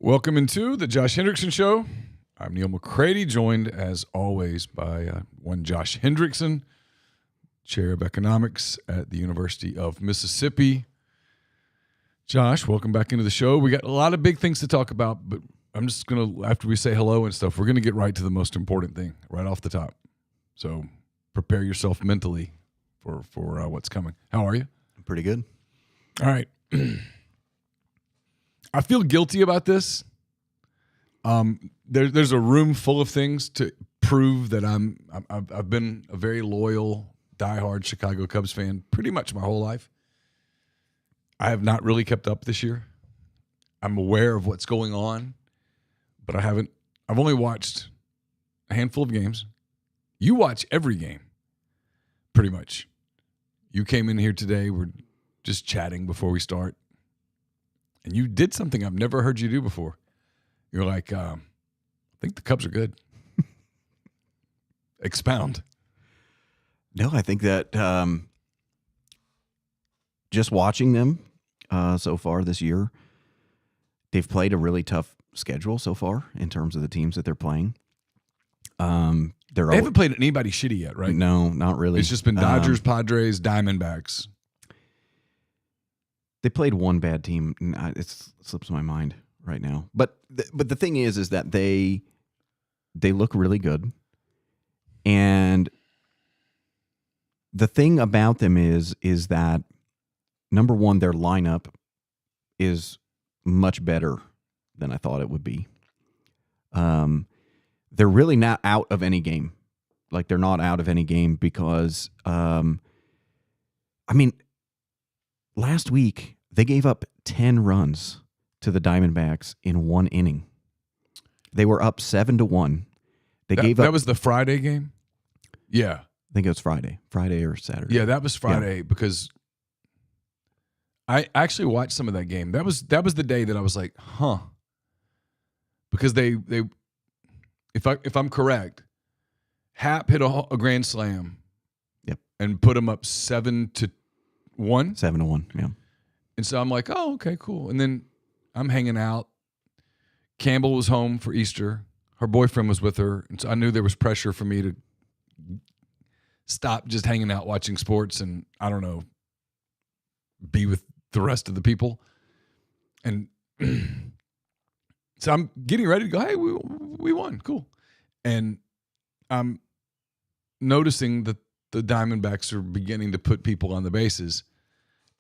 Welcome into the Josh Hendrickson Show. I'm Neal McCready, joined as always by one Josh Hendrickson, Chair of Economics at the University of Mississippi. Josh, welcome back into the show. We got a lot of big things to talk about, but I'm just going to, after we say hello and stuff, we're going to get right to the most important thing right off the top. So prepare yourself mentally for what's coming. How are you? Pretty good. All right. I feel guilty about this. There's a room full of things to prove that I've been a very loyal, diehard Chicago Cubs fan pretty much my whole life. I have not really kept up this year. I'm aware of what's going on, but I've only watched a handful of games. You watch every game, pretty much. You came in here today. We're just chatting before we start. And you did something I've never heard you do before. You're like, I think the Cubs are good. Expound. No, I think that just watching them so far this year, they've played a really tough schedule so far in terms of the teams that they're playing. They haven't played anybody shitty yet, right? No, not really. It's just been Dodgers, Padres, Diamondbacks. They played one bad team. It slips my mind right now. But the thing is that they look really good. And the thing about them is that, number one, their lineup is much better than I thought it would be. They're really not out of any game. Like, they're not out of any game because, last week, they gave up 10 runs to the Diamondbacks in one inning. They were up 7-1. That was the Friday game? Yeah. I think it was Friday or Saturday. Yeah, that was Friday because I actually watched some of that game. That was the day that I was like, huh. Because they if I'm correct, Happ hit a grand slam. Yep. And put them up 7-1. 7-1, yeah. And so I'm like, oh, okay, cool. And then I'm hanging out. Campbell was home for Easter. Her boyfriend was with her. And so I knew there was pressure for me to stop just hanging out watching sports and, I don't know, be with the rest of the people. And so I'm getting ready to go, hey, we won. Cool. And I'm noticing that the Diamondbacks are beginning to put people on the bases.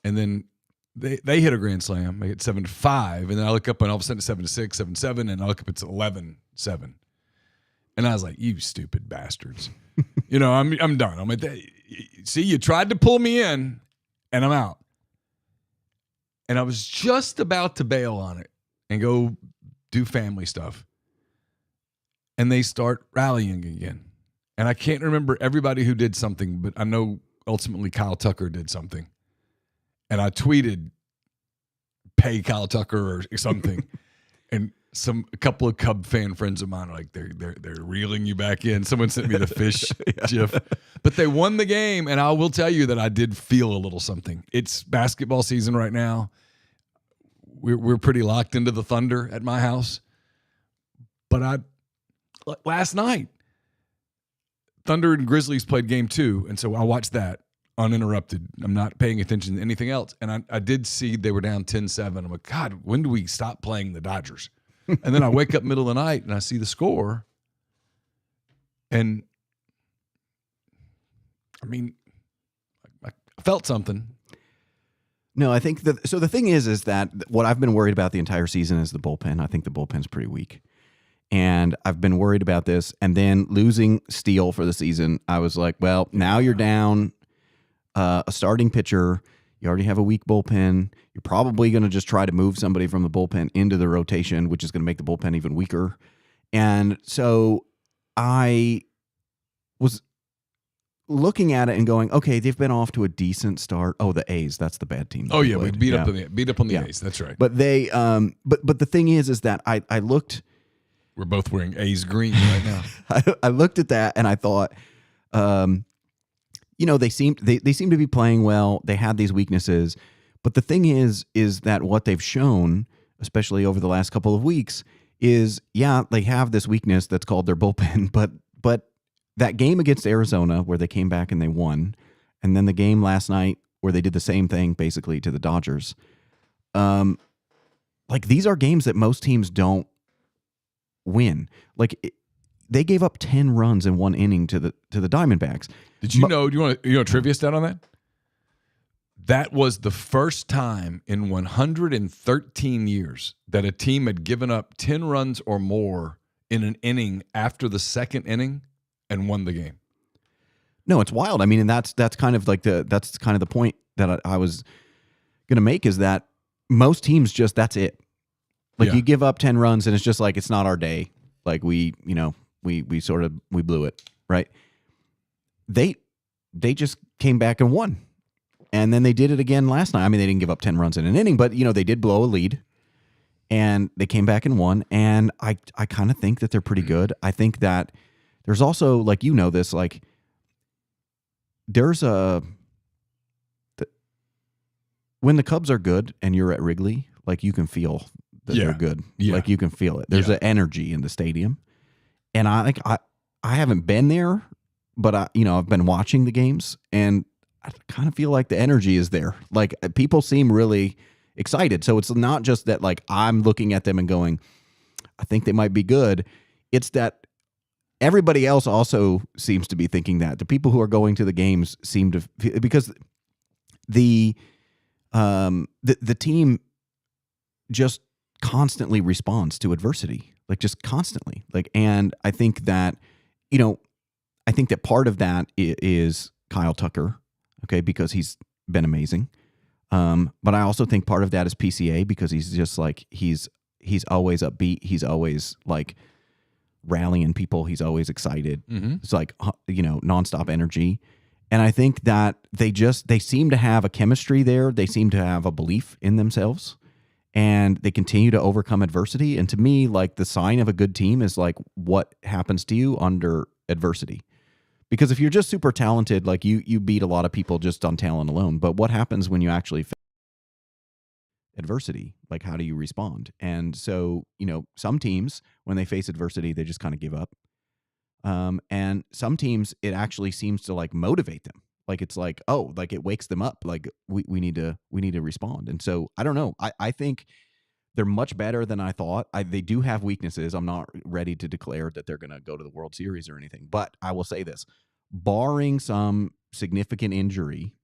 And then they hit a grand slam. They hit 7-5. And then I look up and all of a sudden it's 7-6, 7-7. And I look up, it's 11-7. And I was like, you stupid bastards. I'm done. I'm like, see, you tried to pull me in and I'm out. And I was just about to bail on it and go do family stuff. And they start rallying again. And I can't remember everybody who did something, but I know ultimately Kyle Tucker did something. And I tweeted, pay Kyle Tucker or something. And a couple of Cub fan friends of mine are like, they're reeling you back in. Someone sent me the fish gif. But they won the game, and I will tell you that I did feel a little something. It's basketball season right now. We're pretty locked into the Thunder at my house. But last night, Thunder and Grizzlies played game 2, and so I watched that uninterrupted. I'm not paying attention to anything else. And I did see they were down 10-7. I'm like, God, when do we stop playing the Dodgers? And then I wake up middle of the night and I see the score. And I felt something. No, I think the thing is that what I've been worried about the entire season is the bullpen. I think the bullpen's pretty weak. And I've been worried about this. And then losing Steele for the season, I was like, well, now you're down a starting pitcher. You already have a weak bullpen. You're probably going to just try to move somebody from the bullpen into the rotation, which is going to make the bullpen even weaker. And so I was looking at it and going, okay, they've been off to a decent start. Oh, the A's, that's the bad team. Oh yeah, we beat up on the A's. That's right. But they, but the thing is that I looked. We're both wearing A's green right now. I looked at that and I thought, they seem to be playing well. They had these weaknesses, but the thing is that what they've shown especially over the last couple of weeks, is they have this weakness that's called their bullpen, but that game against Arizona where they came back and they won, and then the game last night where they did the same thing basically to the Dodgers. These are games that most teams don't win. They gave up 10 runs in one inning to the Diamondbacks. Did you know? Do you want a trivia stat on that? That was the first time in 113 years that a team had given up 10 runs or more in an inning after the second inning and won the game. No, it's wild. I mean, and that's kind of the point that I was going to make, is that most teams just, that's it. You give up 10 runs and it's just like, it's not our day. We blew it, right? They just came back and won. And then they did it again last night. I mean, they didn't give up 10 runs in an inning, but they did blow a lead and they came back and won. And I kind of think that they're pretty good. I think that there's also, this, there's when the Cubs are good and you're at Wrigley, you can feel that they're good. Yeah. You can feel it. There's an energy in the stadium. And I haven't been there, but I've been watching the games and I kind of feel like the energy is there. People seem really excited. So it's not just that I'm looking at them and going, I think they might be good. It's that everybody else also seems to be thinking that. The people who are going to the games seem to, because the team just constantly responds to adversity, just constantly. And I think that, part of that is Kyle Tucker. Okay, because he's been amazing. But I also think part of that is PCA, because he's just he's always upbeat. He's always rallying people. He's always excited. Mm-hmm. It's nonstop energy. And I think that they seem to have a chemistry there. They seem to have a belief in themselves, and they continue to overcome adversity. And to me, the sign of a good team is what happens to you under adversity. Because if you're just super talented, you beat a lot of people just on talent alone. But what happens when you actually face adversity? How do you respond? And so, some teams, when they face adversity, they just kind of give up. And some teams, it actually seems to motivate them. It wakes them up. We need to respond. And so I don't know. I think they're much better than I thought. They do have weaknesses. I'm not ready to declare that they're going to go to the World Series or anything. But I will say this. Barring some significant injury,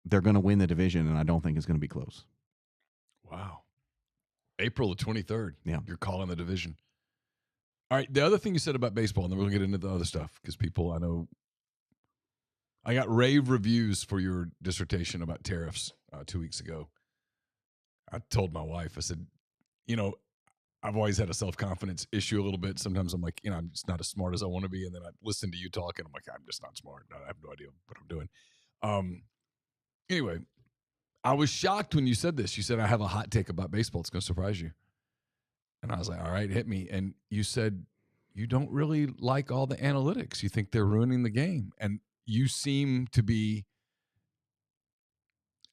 they're going to win the division, and I don't think it's going to be close. Wow. April the 23rd. Yeah. You're calling the division. All right. The other thing you said about baseball, and then we'll get into the other stuff, because people, I know, I got rave reviews for your dissertation about tariffs 2 weeks ago. I told my wife, I said, I've always had a self-confidence issue a little bit. Sometimes I'm I'm just not as smart as I want to be. And then I listen to you talk and I'm I'm just not smart. I have no idea what I'm doing. Anyway, I was shocked when you said this. You said, I have a hot take about baseball. It's going to surprise you. And I was like, all right, hit me. And you said, you don't really like all the analytics. You think they're ruining the game. And you seem to be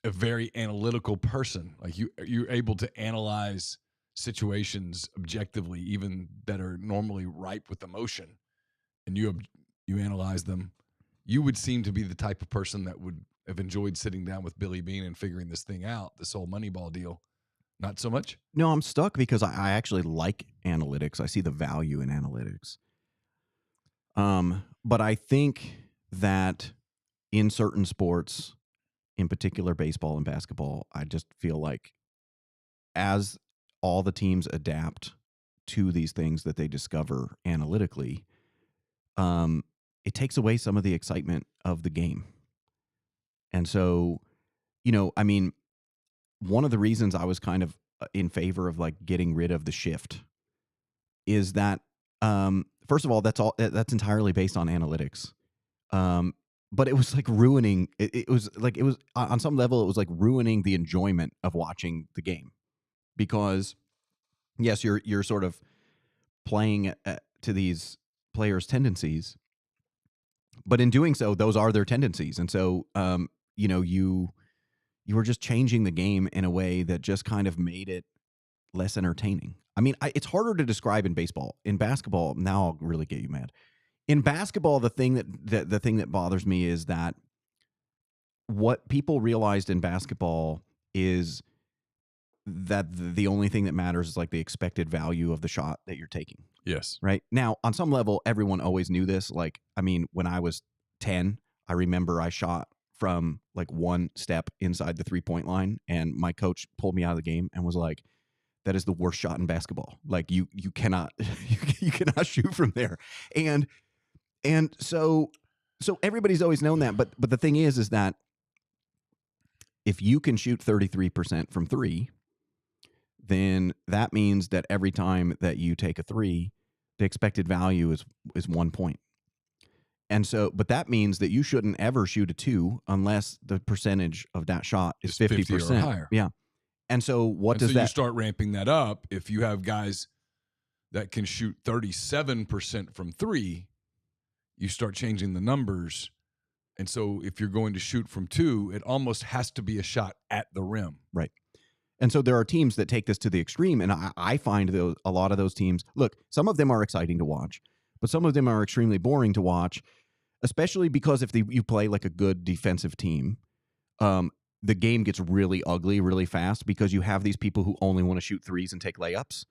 a very analytical person. You're able to analyze situations objectively, even that are normally ripe with emotion, and you analyze them. You would seem to be the type of person that would have enjoyed sitting down with Billy Beane and figuring this thing out, this whole Moneyball deal. Not so much? No, I'm stuck because I actually like analytics. I see the value in analytics. But I think that in certain sports, in particular baseball and basketball, I just feel like as all the teams adapt to these things that they discover analytically, it takes away some of the excitement of the game. And so, one of the reasons I was kind of in favor of getting rid of the shift is that, first of all, that's entirely based on analytics. But it was ruining. It was on some level, it was ruining the enjoyment of watching the game, because yes, you're sort of playing to these players' tendencies, but in doing so, those are their tendencies, and so you were just changing the game in a way that just kind of made it less entertaining. I mean, it's harder to describe in baseball. In basketball, now I'll really get you mad. In basketball, the thing that bothers me is that what people realized in basketball is that the only thing that matters is like the expected value of the shot that you're taking. Yes. Right. Now, on some level, everyone always knew this. Like, I mean, when I was 10, I remember I shot from like one step inside the 3-point line, and my coach pulled me out of the game and was like, that is the worst shot in basketball. Like you cannot, you cannot shoot from there. And so everybody's always known that. But the thing is that if you can shoot 33% from three, then that means that every time that you take a three, the expected value is 1 point. And so, but that means that you shouldn't ever shoot a two unless the percentage of that shot is 50% or higher. Yeah. And so what does that? You start ramping that up. If you have guys that can shoot 37% from three, you start changing the numbers. And so if you're going to shoot from two, it almost has to be a shot at the rim. Right. And so there are teams that take this to the extreme. And I find a lot of those teams, look, some of them are exciting to watch, but some of them are extremely boring to watch, especially because if you play like a good defensive team, the game gets really ugly really fast because you have these people who only want to shoot threes and take layups,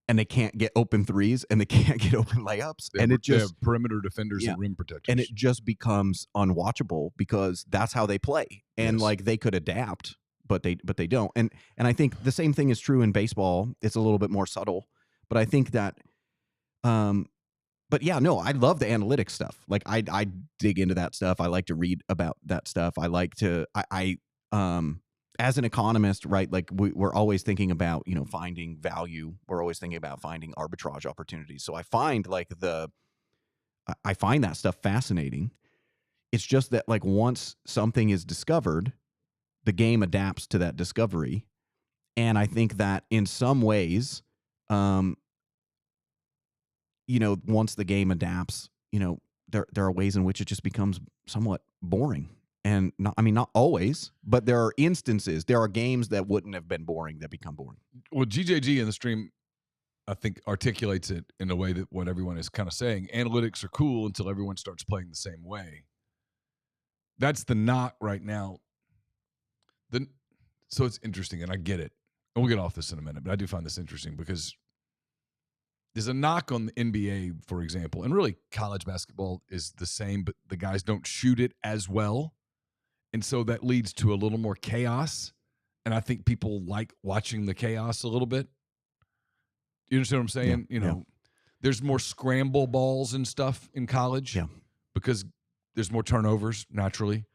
and they can't get open threes and they can't get open layups. They have perimeter defenders and rim protectors. And it just becomes unwatchable because that's how they play. And like they could adapt, but they don't. And I think the same thing is true in baseball. It's a little bit more subtle, but I think that but yeah, no, I love the analytics stuff. Like I dig into that stuff. I like to read about that stuff. I like to as an economist, right? Like we're always thinking about, finding value. We're always thinking about finding arbitrage opportunities. So I find I find that stuff fascinating. It's just that like once something is discovered, the game adapts to that discovery. And I think that in some ways, once the game adapts, there are ways in which it just becomes somewhat boring. And not always, but there are instances, there are games that wouldn't have been boring that become boring. Well, GJG in the stream, I think, articulates it in a way that what everyone is kind of saying. Analytics are cool until everyone starts playing the same way. That's the knock right now. So it's interesting, and I get it. And we'll get off this in a minute, but I do find this interesting because there's a knock on the NBA, for example, and really college basketball is the same, but the guys don't shoot it as well. And so that leads to a little more chaos. And I think people like watching the chaos a little bit. You understand what I'm saying? Yeah, there's more scramble balls and stuff in college because there's more turnovers naturally.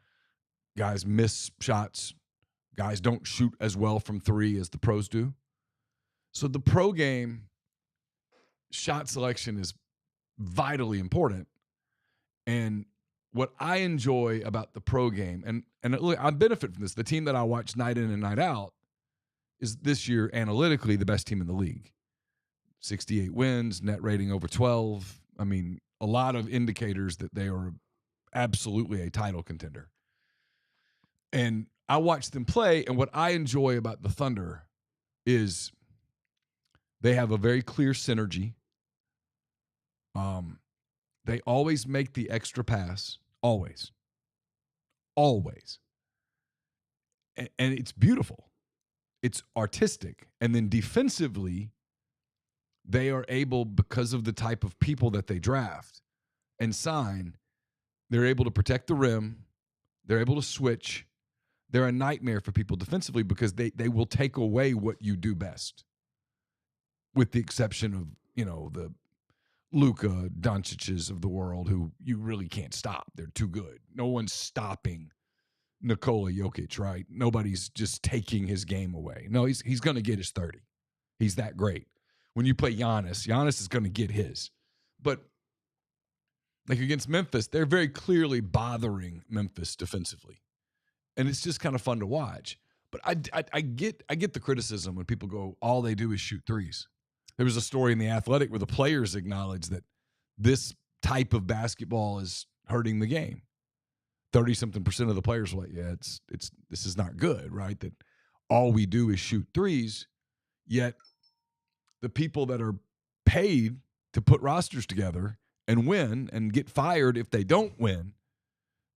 Guys miss shots. Guys don't shoot as well from three as the pros do. So the pro game, shot selection is vitally important. And what I enjoy about the pro game, and I benefit from this, the team that I watch night in and night out is this year analytically the best team in the league. 68 wins, net rating over 12. I mean, a lot of indicators that they are absolutely a title contender. And I watch them play, and what I enjoy about the Thunder is they have a very clear synergy. They always make the extra pass. Always. And it's beautiful. It's artistic. And then defensively, they are able, because of the type of people that they draft and sign, they're able to protect the rim. They're able to switch. They're a nightmare for people defensively because they will take away what you do best, with the exception of, the Luka Doncic's of the world, who you really can't stop. They're too good. No one's stopping Nikola Jokic, right? Nobody's just taking his game away. No, he's going to get his 30. He's that great. When you play Giannis is going to get his. But like against Memphis, they're very clearly bothering Memphis defensively. And it's just kind of fun to watch. But I get the criticism when people go, all they do is shoot threes. There was a story in The Athletic where the players acknowledged that this type of basketball is hurting the game. 30-something% of the players were like, this is not good, right? That all we do is shoot threes, yet the people that are paid to put rosters together and win and get fired if they don't win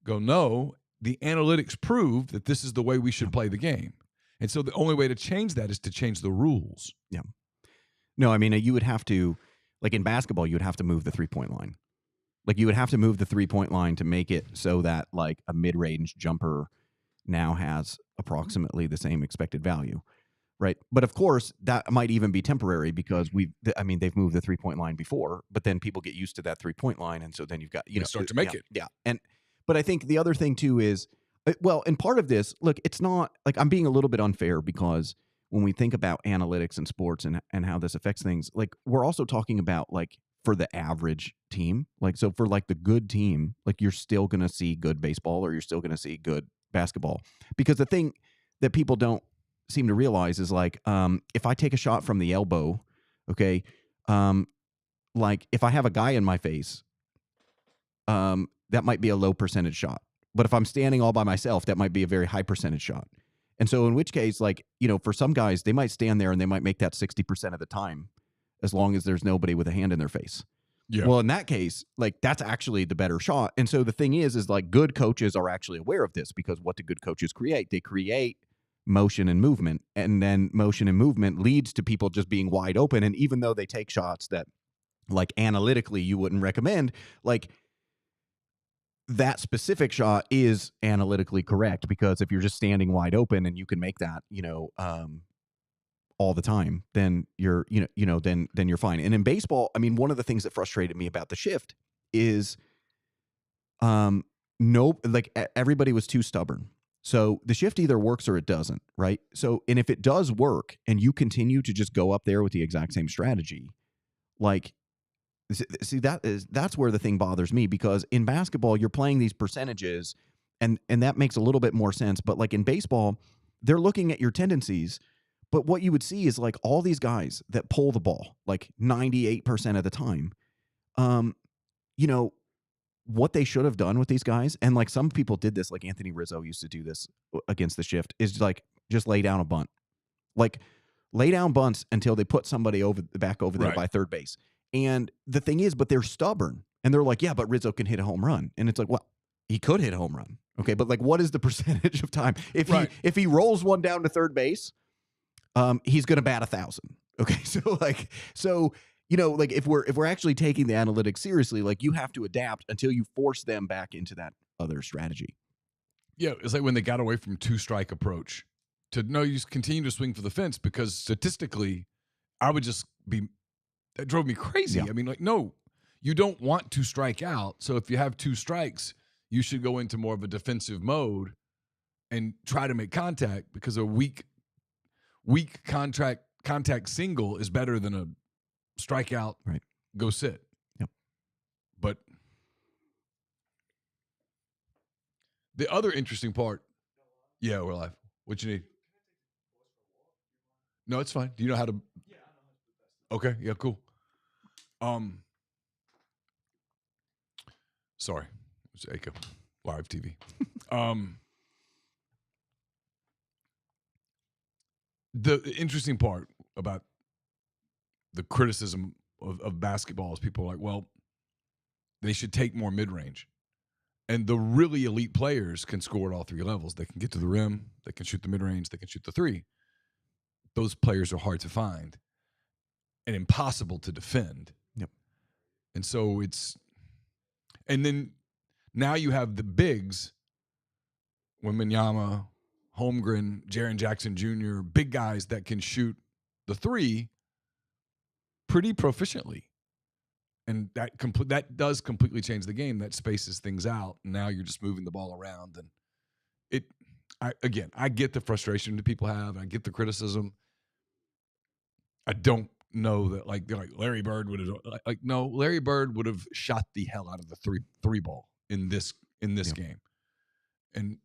go, no, the analytics prove that this is the way we should play the game. And so the only way to change that is to change the rules. Yeah. No, I mean, you would have to, like in basketball, you would have to move the 3-point line. Like you would have to move the 3-point line to make it so that like a mid-range jumper now has approximately the same expected value. Right. But of course, that might even be temporary because they've moved the 3-point line before, but then people get used to that 3-point line. And so then you've got, start to make it. Yeah. But I think the other thing too is, well, and part of this, look, it's not like I'm being a little bit unfair because when we think about analytics and sports and how this affects things, like we're also talking about like for the average team, like, so for like the good team, like you're still going to see good baseball or you're still going to see good basketball, because the thing that people don't seem to realize is like, if I take a shot from the elbow, okay, like if I have a guy in my face, that might be a low percentage shot. But if I'm standing all by myself, that might be a very high percentage shot. And so in which case, like, for some guys, they might stand there and they might make that 60% of the time as long as there's nobody with a hand in their face. Yeah. Well, in that case, like that's actually the better shot. And so the thing is like good coaches are actually aware of this because what do good coaches create? They create motion and movement, and then motion and movement leads to people just being wide open. And even though they take shots that like analytically you wouldn't recommend, like that specific shot is analytically correct because if you're just standing wide open and you can make that, all the time, then you're, then you're fine. And in baseball, I mean, one of the things that frustrated me about the shift is, everybody was too stubborn. So the shift either works or it doesn't, right? So, and if it does work and you continue to just go up there with the exact same strategy, like, see, that's where the thing bothers me, because in basketball, you're playing these percentages and that makes a little bit more sense. But like in baseball, they're looking at your tendencies. But what you would see is like all these guys that pull the ball like 98% of the time, what they should have done with these guys. And like some people did this, like Anthony Rizzo used to do this against the shift, is like just lay down a bunt, like lay down bunts until they put somebody back over there by third base. And the thing is, but they're stubborn and they're like, yeah, but Rizzo can hit a home run. And it's like, well, he could hit a home run. Okay. But like, what is the percentage of time? If he rolls one down to third base, he's going to bat 1,000. Okay. So if we're actually taking the analytics seriously, like you have to adapt until you force them back into that other strategy. Yeah. It's like when they got away from 2-strike approach to no, you just continue to swing for the fence, because statistically that drove me crazy. Yeah. I mean, like, no, you don't want to strike out. So if you have 2 strikes, you should go into more of a defensive mode and try to make contact, because a weak contact single is better than a strikeout. Right. Go sit. Yep. But the other interesting part, yeah, we're live. What you need? No, it's fine. Do you know how to? Yeah, I know how to. Okay. Yeah. Cool. Sorry, it's Aiko, live TV. The interesting part about the criticism of basketball is people are like, well, they should take more mid-range. And the really elite players can score at all 3 levels. They can get to the rim, they can shoot the mid-range, they can shoot the 3. Those players are hard to find and impossible to defend. Yep. And so and then now you have the bigs, Wembanyama, Holmgren, Jaren Jackson Jr., big guys that can shoot the 3 pretty proficiently. And that does completely change the game. That spaces things out. And now you're just moving the ball around. And I get the frustration that people have. I get the criticism. I don't know that like Larry Bird would have no, Larry Bird would have shot the hell out of the three ball in this game. And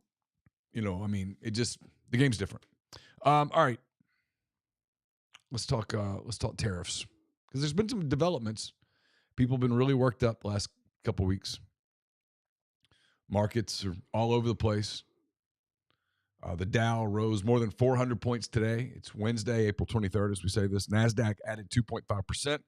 I mean, the game's different. All right. Let's talk tariffs, because there's been some developments. People have been really worked up the last couple weeks. Markets are all over the place. The Dow rose more than 400 points today. It's Wednesday, April 23rd, as we say this. NASDAQ added 2.5%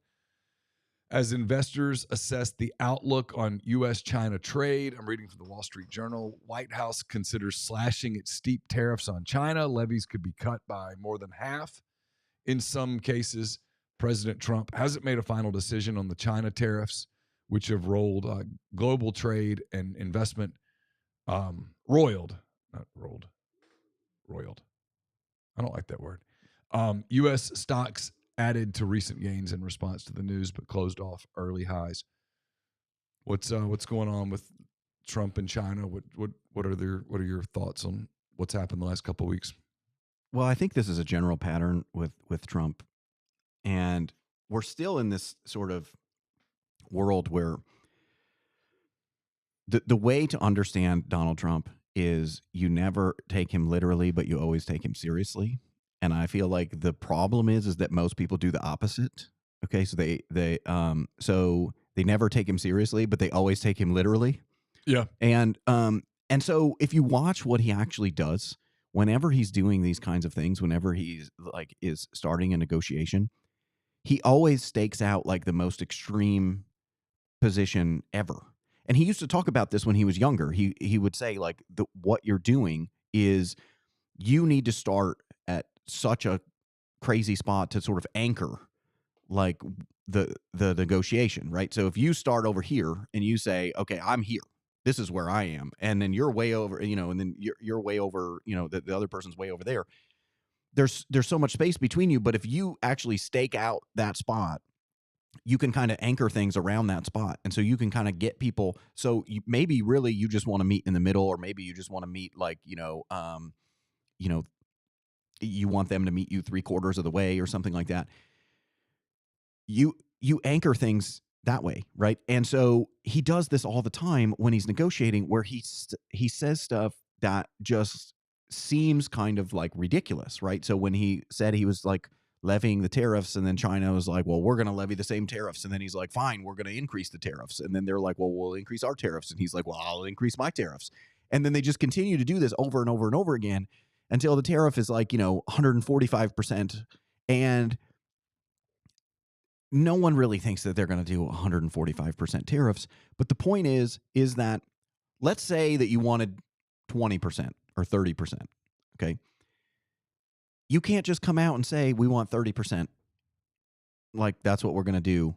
as investors assess the outlook on U.S.-China trade. I'm reading from the Wall Street Journal. White House considers slashing its steep tariffs on China. Levies could be cut by more than half. In some cases, President Trump hasn't made a final decision on the China tariffs, which have rolled global trade and investment roiled. I don't like that word. U.S. stocks added to recent gains in response to the news, but closed off early highs. What's going on with Trump and China? What are your thoughts on what's happened the last couple of weeks? Well, I think this is a general pattern with Trump, and we're still in this sort of world where the way to understand Donald Trump is you never take him literally, but you always take him seriously. And I feel like the problem is that most people do the opposite. Okay, so they never take him seriously, but they always take him literally. Yeah. And so if you watch what he actually does, whenever he's doing these kinds of things, whenever he's like is starting a negotiation, he always stakes out like the most extreme position ever. And he used to talk about this when he was younger. He would say like what you're doing is you need to start at such a crazy spot to sort of anchor like the negotiation, right? So if you start over here and you say, okay, I'm here, this is where I am, and then you're way over, and then you're way over, the other person's way over there. There's so much space between you, but if you actually stake out that spot, you can kind of anchor things around that spot. And so you can kind of get people. So maybe really you just want to meet in the middle, or maybe you just want to meet like, you want them to meet you 3/4 of the way or something like that. You anchor things that way, right? And so he does this all the time when he's negotiating, where he says stuff that just seems kind of like ridiculous, right? So when he said he was like levying the tariffs, and then China was like, well, we're going to levy the same tariffs. And then he's like, fine, we're going to increase the tariffs. And then they're like, well, we'll increase our tariffs. And he's like, well, I'll increase my tariffs. And then they just continue to do this over and over and over again until the tariff is like, 145%. And no one really thinks that they're going to do 145% tariffs. But the point is that let's say that you wanted 20% or 30%. Okay. You can't just come out and say, we want 30%. Like, that's what we're going to do.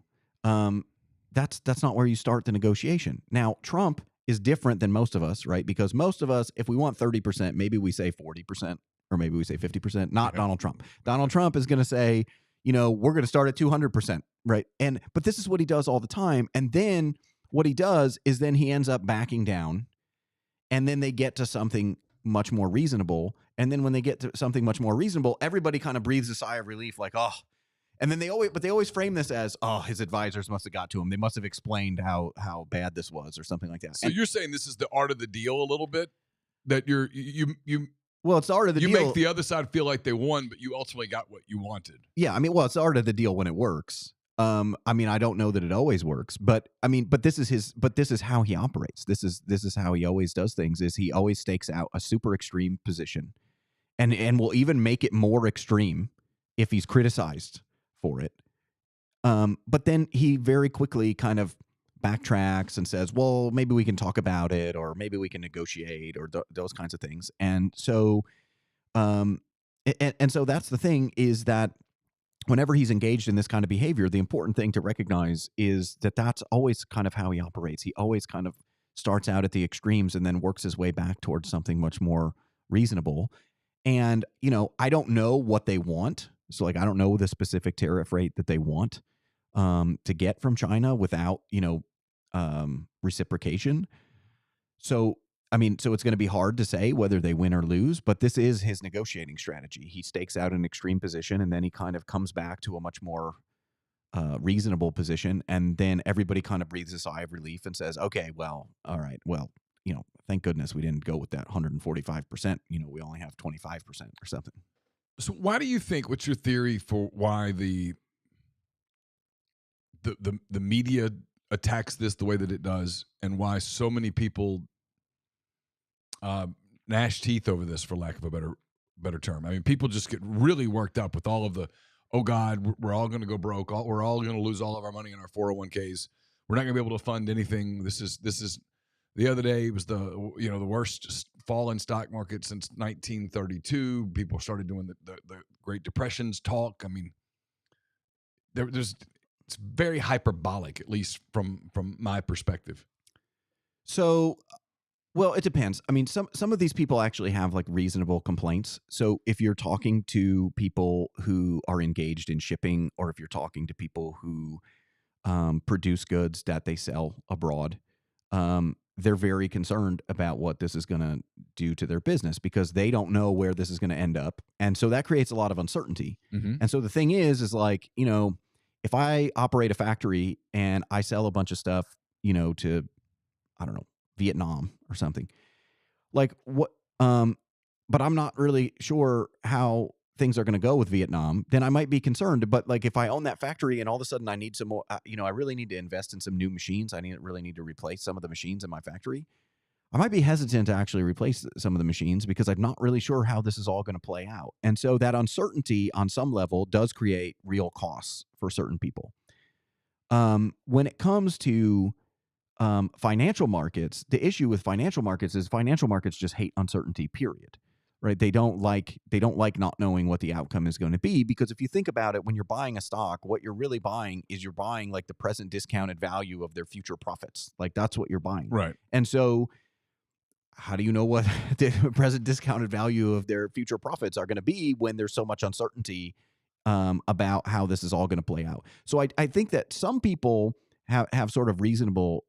That's not where you start the negotiation. Now, Trump is different than most of us, right? Because most of us, if we want 30%, maybe we say 40%, or maybe we say 50%, not Donald Trump. Donald Trump is going to say, we're going to start at 200%, right? But this is what he does all the time. And then what he does is then he ends up backing down, and then they get to something much more reasonable. And then when they get to something much more reasonable, everybody kind of breathes a sigh of relief, like, oh. And then they always frame this as, oh, his advisors must have got to him. They must have explained how bad this was, or something like that. So you're saying this is the art of the deal a little bit, that you well, it's the art of the deal. You make the other side feel like they won, but you ultimately got what you wanted. Yeah, it's the art of the deal when it works. I don't know that it always works, but this is how he operates. This is how he always does things. Is he always stakes out a super extreme position, and will even make it more extreme if he's criticized for it. But then he very quickly kind of backtracks and says, well, maybe we can talk about it, or maybe we can negotiate, or those kinds of things. And so, and so that's the thing, is that whenever he's engaged in this kind of behavior, the important thing to recognize is that that's always kind of how he operates. He always kind of starts out at the extremes and then works his way back towards something much more reasonable. And, I don't know what they want. So, like, I don't know the specific tariff rate that they want to get from China without, reciprocation. So, so it's going to be hard to say whether they win or lose, but this is his negotiating strategy. He stakes out an extreme position, and then he kind of comes back to a much more reasonable position. And then everybody kind of breathes a sigh of relief and says, okay, well, all right, well, thank goodness we didn't go with that 145%. We only have 25% or something. So why do you think, what's your theory for why the media attacks this the way that it does, and why so many people gnash teeth over this, for lack of a better term. I mean, people just get really worked up with all of the, oh God, we're all going to go broke. We're all going to lose all of our money in our 401ks. We're not going to be able to fund anything. This is the other day was the worst fall in stock market since 1932. People started doing the Great Depressions talk. I mean, it's very hyperbolic, at least from my perspective. So, well, it depends. I mean, some of these people actually have like reasonable complaints. So if you're talking to people who are engaged in shipping, or if you're talking to people who produce goods that they sell abroad, they're very concerned about what this is going to do to their business, because they don't know where this is going to end up. And so that creates a lot of uncertainty. Mm-hmm. And so the thing is like, if I operate a factory and I sell a bunch of stuff, to, I don't know, Vietnam or something, like what, but I'm not really sure how things are going to go with Vietnam, then I might be concerned. But like if I own that factory and all of a sudden I need some more, I really need to invest in some new machines. I really need to replace some of the machines in my factory. I might be hesitant to actually replace some of the machines because I'm not really sure how this is all going to play out. And so that uncertainty on some level does create real costs for certain people. When it comes to financial markets, the issue with financial markets is financial markets just hate uncertainty, period. Right? They don't like not knowing what the outcome is going to be, because if you think about it, when you're buying a stock, what you're really buying is you're buying like the present discounted value of their future profits. Like that's what you're buying. Right. And so how do you know what the present discounted value of their future profits are going to be when there's so much uncertainty about how this is all going to play out? So I think that some people have sort of reasonable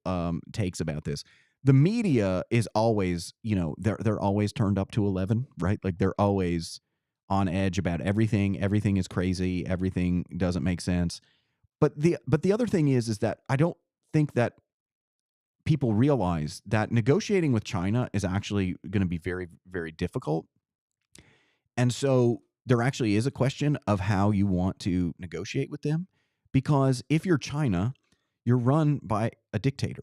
takes about this. The media is always, they're always turned up to 11, right? Like they're always on edge about everything. Everything is crazy. Everything doesn't make sense. But the other thing is that I don't think that people realize that negotiating with China is actually going to be very, very difficult. And so there actually is a question of how you want to negotiate with them, because if you're China, you're run by a dictator.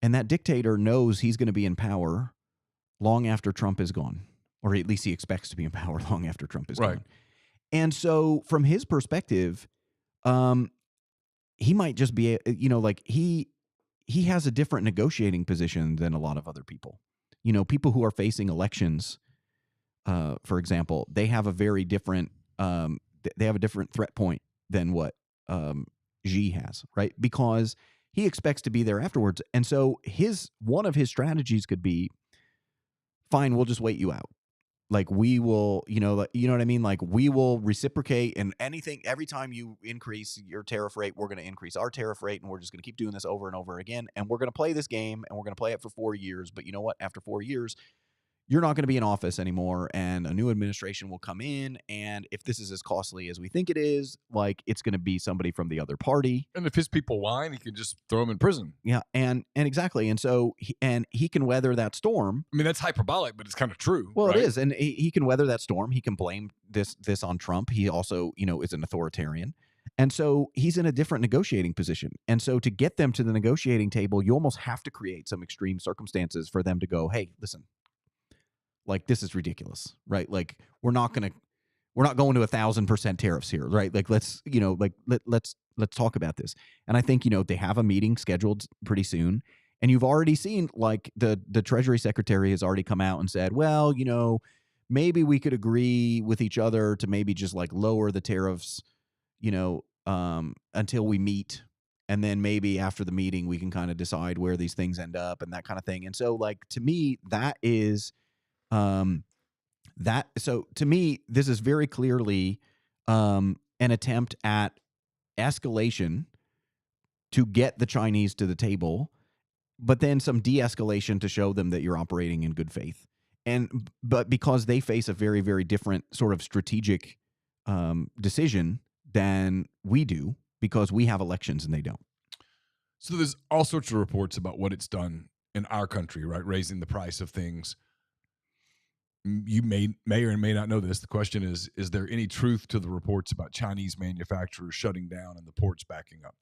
And that dictator knows he's going to be in power long after Trump is gone, or at least he expects to be in power long after Trump is gone. And so from his perspective, he might just be, like he has a different negotiating position than a lot of other people. People who are facing elections, for example, they have a very different, they have a different threat point than what Xi has, right? Because he expects to be there afterwards. And so one of his strategies could be, fine, we'll just wait you out. Like we will, you know what I mean? Like we will reciprocate, and every time you increase your tariff rate, we're going to increase our tariff rate, and we're just going to keep doing this over and over again. And we're going to play this game, and we're going to play it for 4 years. But you know what? After 4 years, you're not going to be in office anymore, and a new administration will come in. And if this is as costly as we think it is, like it's going to be somebody from the other party. And if his people whine, he can just throw them in prison. Yeah, and exactly. And so he can weather that storm. I mean, that's hyperbolic, but it's kind of true. Well, right? It is, and he can weather that storm. He can blame this on Trump. He also, is an authoritarian. And so he's in a different negotiating position. And so to get them to the negotiating table, you almost have to create some extreme circumstances for them to go, hey, listen, like this is ridiculous, right? Like we're not going to 1,000% tariffs here, right? Like let's talk about this. And I think, they have a meeting scheduled pretty soon. And you've already seen like the Treasury Secretary has already come out and said, well, maybe we could agree with each other to maybe just like lower the tariffs, until we meet. And then maybe after the meeting, we can kind of decide where these things end up and that kind of thing. And so like, to me, that is, so to me, this is very clearly an attempt at escalation to get the Chinese to the table, but then some de-escalation to show them that you're operating in good faith. But because they face a very, very different sort of strategic decision than we do, because we have elections and they don't. So there's all sorts of reports about what it's done in our country, right? Raising the price of things. You may or may not know this. The question is there any truth to the reports about Chinese manufacturers shutting down and the ports backing up?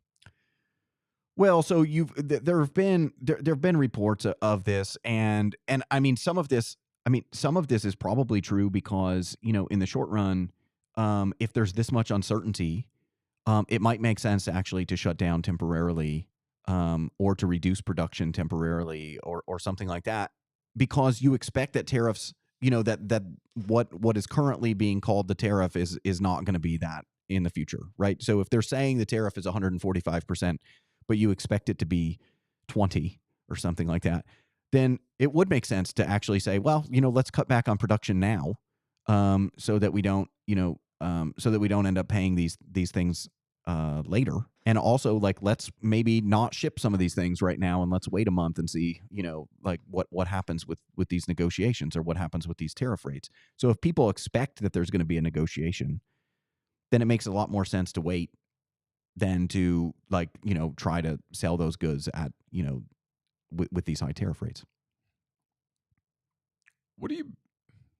Well, so there have been reports of this, and I mean some of this I mean, some of this is probably true because, in the short run, if there's this much uncertainty, it might make sense actually to shut down temporarily, or to reduce production temporarily, or something like that, because you expect that tariffs, that what is currently being called the tariff is not going to be that in the future, right? So if they're saying the tariff is 145%, but you expect it to be 20 or something like that, then it would make sense to actually say, well, let's cut back on production now, so that we don't, end up paying these things later. And also, like, let's maybe not ship some of these things right now, and let's wait a month and see, like what happens with these negotiations, or what happens with these tariff rates. So if people expect that there's going to be a negotiation, then it makes a lot more sense to wait than to, like, try to sell those goods at, with these high tariff rates. What do you?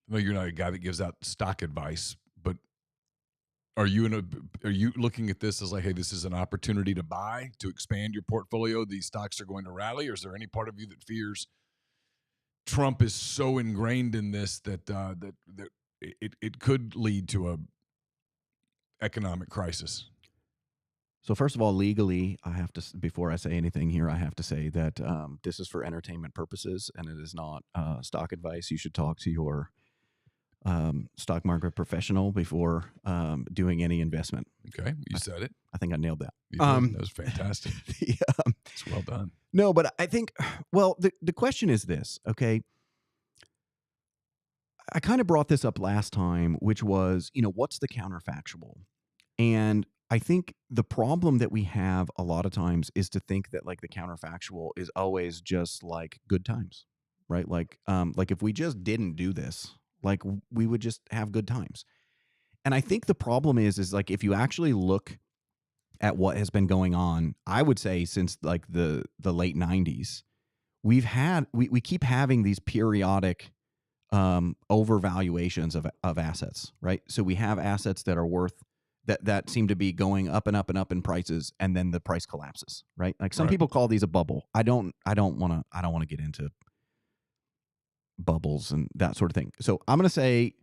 Well, you're not a guy that gives out stock advice, but are you looking at this as like, hey, this is an opportunity to buy, to expand your portfolio? These stocks are going to rally, or is there any part of you that fears Trump is so ingrained in this that it could lead to a economic crisis? So first of all, legally, I have to, before I say anything here, I have to say that this is for entertainment purposes, and it is not stock advice. You should talk to your stock market professional before doing any investment. Okay, you said it. I think I nailed that. You did. That was fantastic. It's well done. No, but I think, well, the question is this, okay? I kind of brought this up last time, which was, what's the counterfactual? And I think the problem that we have a lot of times is to think that, like, the counterfactual is always just like good times, right? Like if we just didn't do this, like, we would just have good times. And I think the problem is like, if you actually look at what has been going on, I would say since like the late 90s, we keep having these periodic overvaluations of assets, right? So we have assets that are worth that seem to be going up and up and up in prices, and then the price collapses, right? Like, some people call these a bubble. I don't want to get into bubbles and that sort of thing. So I'm going to say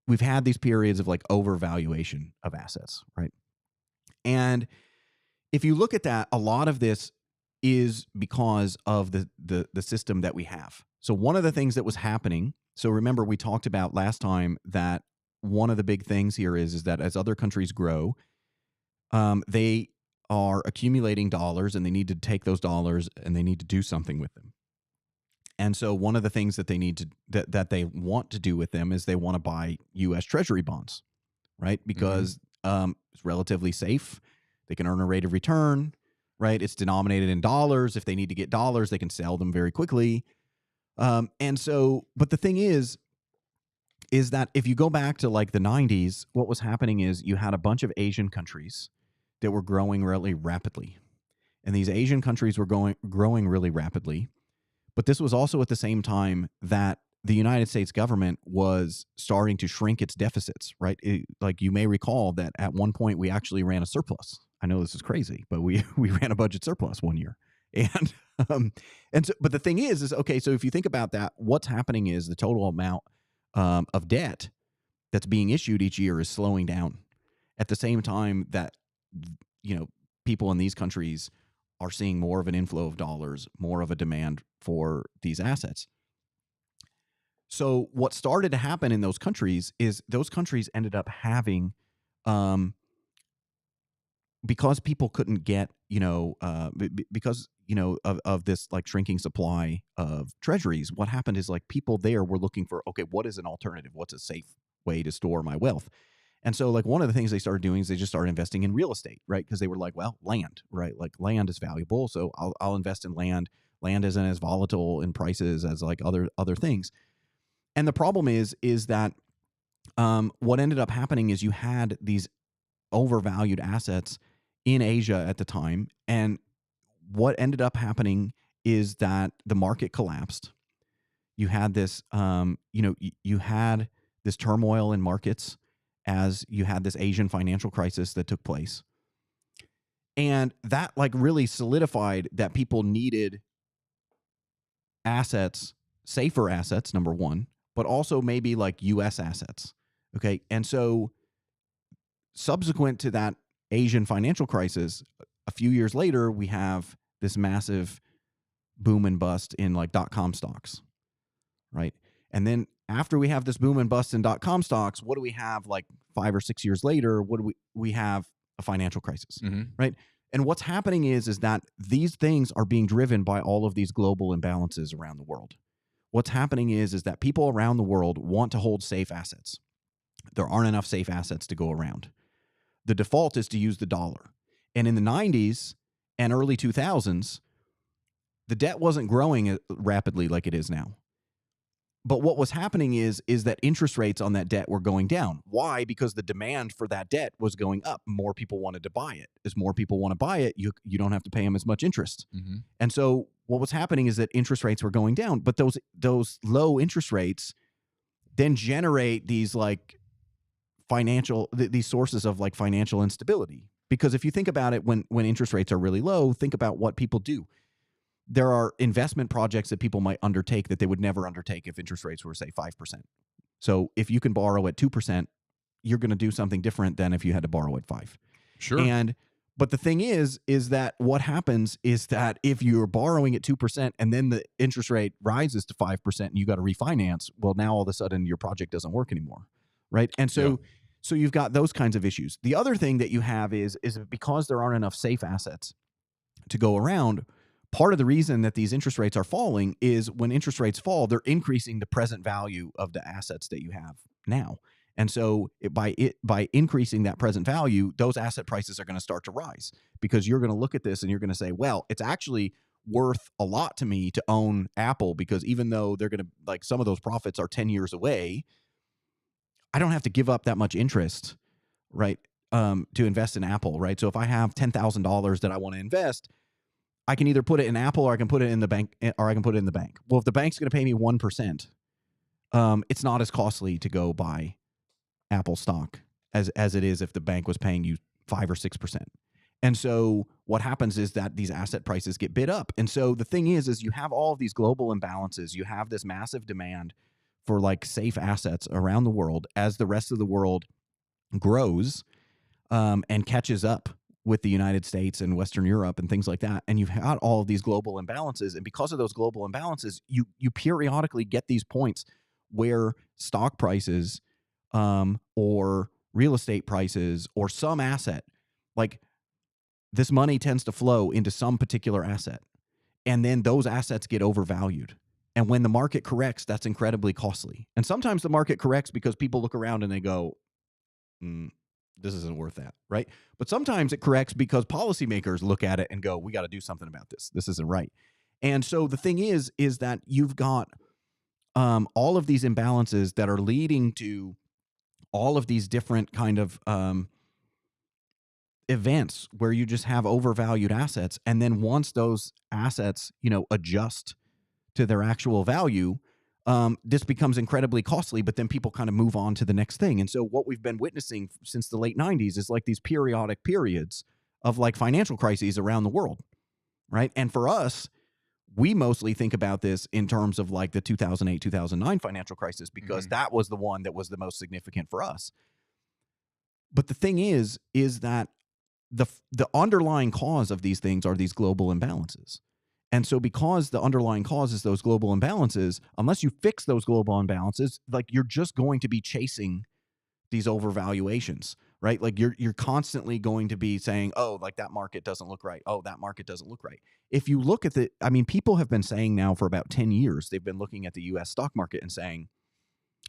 we've had these periods of like overvaluation of assets, right? And if you look at that, a lot of this is because of the system that we have. So one of the things that was happening, so remember we talked about last time that one of the big things here is that as other countries grow, they are accumulating dollars, and they need to take those dollars and they need to do something with them. And so one of the things that they need to that they want to do with them is they want to buy U.S. Treasury bonds, right? Because it's relatively safe. They can earn a rate of return, right? It's denominated in dollars. If they need to get dollars, they can sell them very quickly. And so, but the thing is that if you go back to like the 90s, what was happening is you had a bunch of Asian countries that were growing really rapidly. And these Asian countries were growing really rapidly. But this was also at the same time that the United States government was starting to shrink its deficits, right? Like, you may recall that at one point we actually ran a surplus. I know this is crazy, but we ran a budget surplus one year. And so, but the thing is okay, so if you think about that, what's happening is the total amount of debt that's being issued each year is slowing down at the same time that, people in these countries are seeing more of an inflow of dollars, more of a demand for these assets. So what started to happen in those countries is those countries ended up having, because people couldn't get, because, of this like shrinking supply of treasuries, what happened is like people there were looking for, okay, what is an alternative? What's a safe way to store my wealth? And so like one of the things they started doing is they just started investing in real estate, right? Because they were like, well, land, right? Like land is valuable. So I'll invest in land. Land isn't as volatile in prices as like other things. And the problem is that what ended up happening is you had these overvalued assets in Asia at the time. And what ended up happening is that the market collapsed. You had this, you had this turmoil in markets as you had this Asian financial crisis that took place. And that like really solidified that people needed assets, safer assets, number one, but also maybe like US assets. Okay. And so subsequent to that Asian financial crisis, a few years later, we have this massive boom and bust in like .com stocks, right? And then after we have this boom and bust in .com stocks, what do we have like 5 or 6 years later? What do we have? A financial crisis, right? And what's happening is that these things are being driven by all of these global imbalances around the world. What's happening is that people around the world want to hold safe assets. There aren't enough safe assets to go around. The default is to use the dollar. And in the 90s and early 2000s, the debt wasn't growing rapidly like it is now. But what was happening is that interest rates on that debt were going down. Why? Because the demand for that debt was going up. More people wanted to buy it. As more people want to buy it, you don't have to pay them as much interest. And so what was happening is that interest rates were going down. But those low interest rates then generate these like these sources of like financial instability. Because if you think about it, when interest rates are really low, think about what people do. There are investment projects that people might undertake that they would never undertake if interest rates were, say, 5%. So if you can borrow at 2%, you're going to do something different than if you had to borrow at 5%. Sure. But the thing is that what happens is that if you're borrowing at 2% and then the interest rate rises to 5% and you got to refinance, well, now all of a sudden your project doesn't work anymore, right? And so you've got those kinds of issues. The other thing that you have is because there aren't enough safe assets to go around. Part of the reason that these interest rates are falling is when interest rates fall, they're increasing the present value of the assets that you have now. And so by increasing that present value, those asset prices are going to start to rise because you're going to look at this and you're going to say, well, it's actually worth a lot to me to own Apple because even though they're going to like some of those profits are 10 years away, I don't have to give up that much interest, right? To invest in Apple, right? So if I have $10,000 that I want to invest, I can either put it in Apple or I can put it in the bank, or I can put it in the bank. Well, if the bank's going to pay me 1%, it's not as costly to go buy Apple stock as it is if the bank was paying you 5 or 6%. And so what happens is that these asset prices get bid up. And so the thing is you have all of these global imbalances. You have this massive demand for like safe assets around the world as the rest of the world grows and catches up with the United States and Western Europe and things like that. And you've had all of these global imbalances. And because of those global imbalances, you periodically get these points where stock prices or real estate prices or some asset, like this money tends to flow into some particular asset. And then those assets get overvalued. And when the market corrects, that's incredibly costly. And sometimes the market corrects because people look around and they go, this isn't worth that, right? But sometimes it corrects because policymakers look at it and go, we got to do something about this. This isn't right. And so the thing is that you've got all of these imbalances that are leading to all of these different kind of events where you just have overvalued assets. And then once those assets, adjust to their actual value, this becomes incredibly costly, but then people kind of move on to the next thing. And so what we've been witnessing since the late 90s is like these periodic periods of like financial crises around the world, right? And for us, we mostly think about this in terms of like the 2008, 2009 financial crisis because that was the one that was the most significant for us. But the thing is that the underlying cause of these things are these global imbalances. And so because the underlying cause is those global imbalances, unless you fix those global imbalances, like you're just going to be chasing these overvaluations, right? Like you're constantly going to be saying, oh, like that market doesn't look right. Oh, that market doesn't look right. If you look at people have been saying now for about 10 years, they've been looking at the US stock market and saying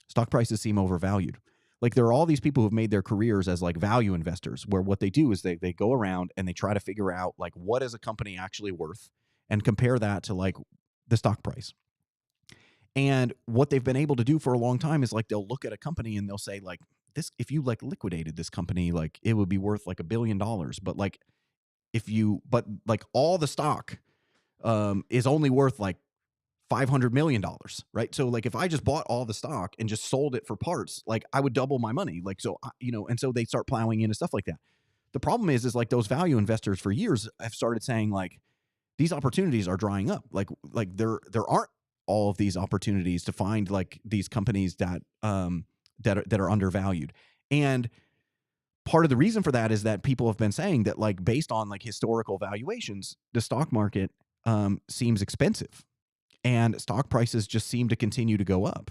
stock prices seem overvalued. Like there are all these people who've made their careers as like value investors where what they do is they go around and they try to figure out like what is a company actually worth and compare that to like the stock price. And what they've been able to do for a long time is like they'll look at a company and they'll say like this, if you like liquidated this company, like it would be worth like $1 billion. But like like all the stock is only worth like $500 million, right? So like if I just bought all the stock and just sold it for parts, like I would double my money. Like, so, and so they start plowing in and stuff like that. The problem is like those value investors for years have started saying like, these opportunities are drying up. Like there aren't all of these opportunities to find like these companies that that are undervalued. And part of the reason for that is that people have been saying that, like, based on like historical valuations, the stock market seems expensive, and stock prices just seem to continue to go up.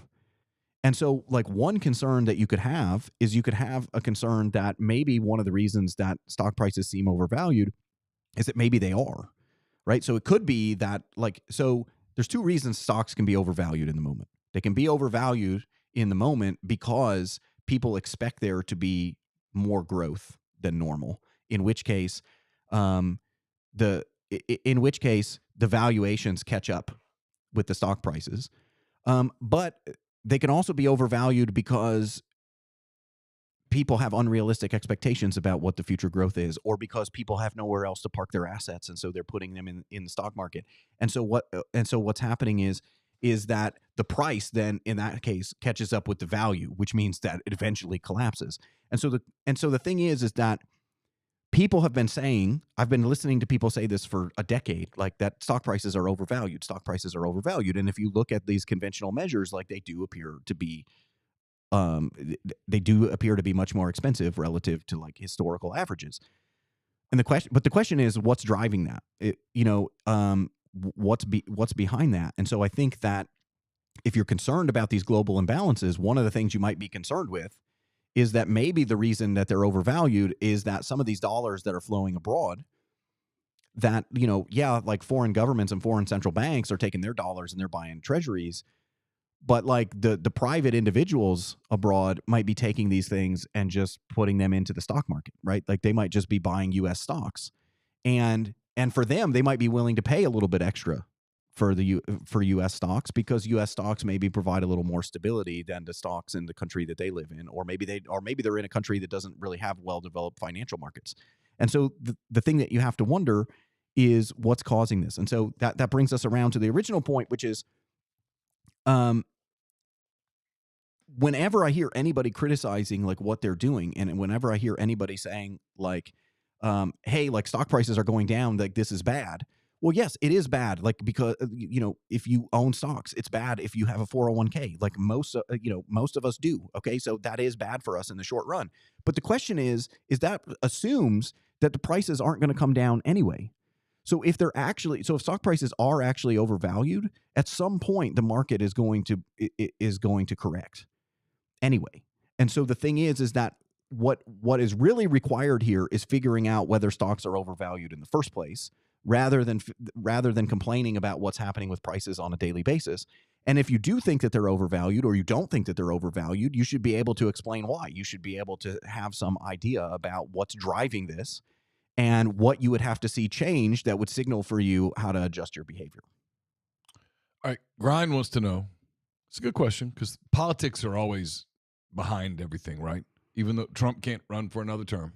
And so, like, one concern that you could have is you could have a concern that maybe one of the reasons that stock prices seem overvalued is that maybe they are, right? So it could be that, like, so there's two reasons stocks can be overvalued in the moment. They can be overvalued in the moment because people expect there to be more growth than normal, in which case, the valuations catch up with the stock prices. But they can also be overvalued because people have unrealistic expectations about what the future growth is, or because people have nowhere else to park their assets, and so they're putting them in the stock market. And so what's happening is that the price then in that case catches up with the value, which means that it eventually collapses. And so the thing is that people have been saying, I've been listening to people say this for a decade, like that stock prices are overvalued. Stock prices are overvalued. And if you look at these conventional measures, like they do appear to be much more expensive relative to like historical averages. And the question is, what's driving that? What's behind that? And so I think that if you're concerned about these global imbalances, one of the things you might be concerned with is that maybe the reason that they're overvalued is that some of these dollars that are flowing abroad, that, like foreign governments and foreign central banks are taking their dollars and they're buying treasuries. But like the private individuals abroad might be taking these things and just putting them into the stock market, right? Like they might just be buying U.S. stocks, and for them, they might be willing to pay a little bit extra for U.S. stocks, because U.S. stocks maybe provide a little more stability than the stocks in the country that they live in, or maybe they're in a country that doesn't really have well-developed financial markets. And so the thing that you have to wonder is what's causing this. And so that brings us around to the original point, which is, whenever I hear anybody criticizing like what they're doing, and whenever I hear anybody saying like, hey, like stock prices are going down, like this is bad. Well, yes, it is bad. Like, because, if you own stocks, it's bad if you have a 401k, like most of us do. Okay. So that is bad for us in the short run. But the question is that assumes that the prices aren't going to come down anyway. So if stock prices are actually overvalued, at some point the market is going to correct anyway. And so the thing is that what is really required here is figuring out whether stocks are overvalued in the first place, rather than complaining about what's happening with prices on a daily basis. And if you do think that they're overvalued, or you don't think that they're overvalued, you should be able to explain why. You should be able to have some idea about what's driving this and what you would have to see change that would signal for you how to adjust your behavior. All right. Grind wants to know. It's a good question, because politics are always behind everything, right? Even though Trump can't run for another term.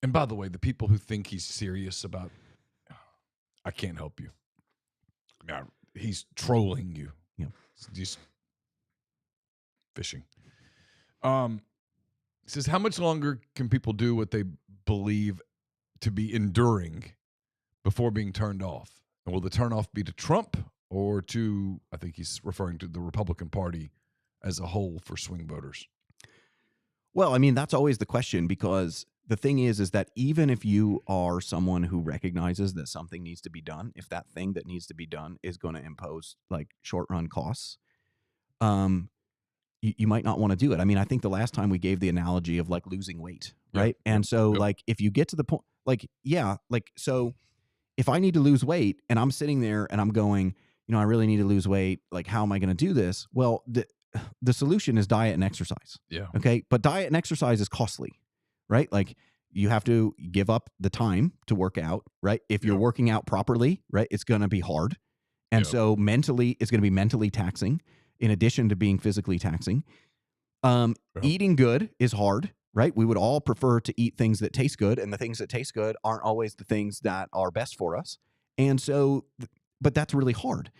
And by the way, the people who think he's serious about, I can't help you. He's trolling you. Yeah. Just fishing. He says, how much longer can people do what they believe to be enduring before being turned off? And will the turnoff be to Trump or to, I think he's referring to the Republican Party as a whole for swing voters? Well, I mean, that's always the question, because the thing is that even if you are someone who recognizes that something needs to be done, if that thing that needs to be done is going to impose like short run costs, you might not want to do it. I mean, I think the last time we gave the analogy of like losing weight, right? Yep, and so like, if you get to the point, like, yeah, like, so if I need to lose weight and I'm sitting there and I'm going, I really need to lose weight, like, how am I going to do this? Well, the solution is diet and exercise. Yeah. Okay. But diet and exercise is costly, right? Like, you have to give up the time to work out, right? If you're working out properly, right, it's going to be hard. And so mentally, it's going to be mentally taxing in addition to being physically taxing. Eating good is hard, right? We would all prefer to eat things that taste good, and the things that taste good aren't always the things that are best for us. And so, but that's really hard.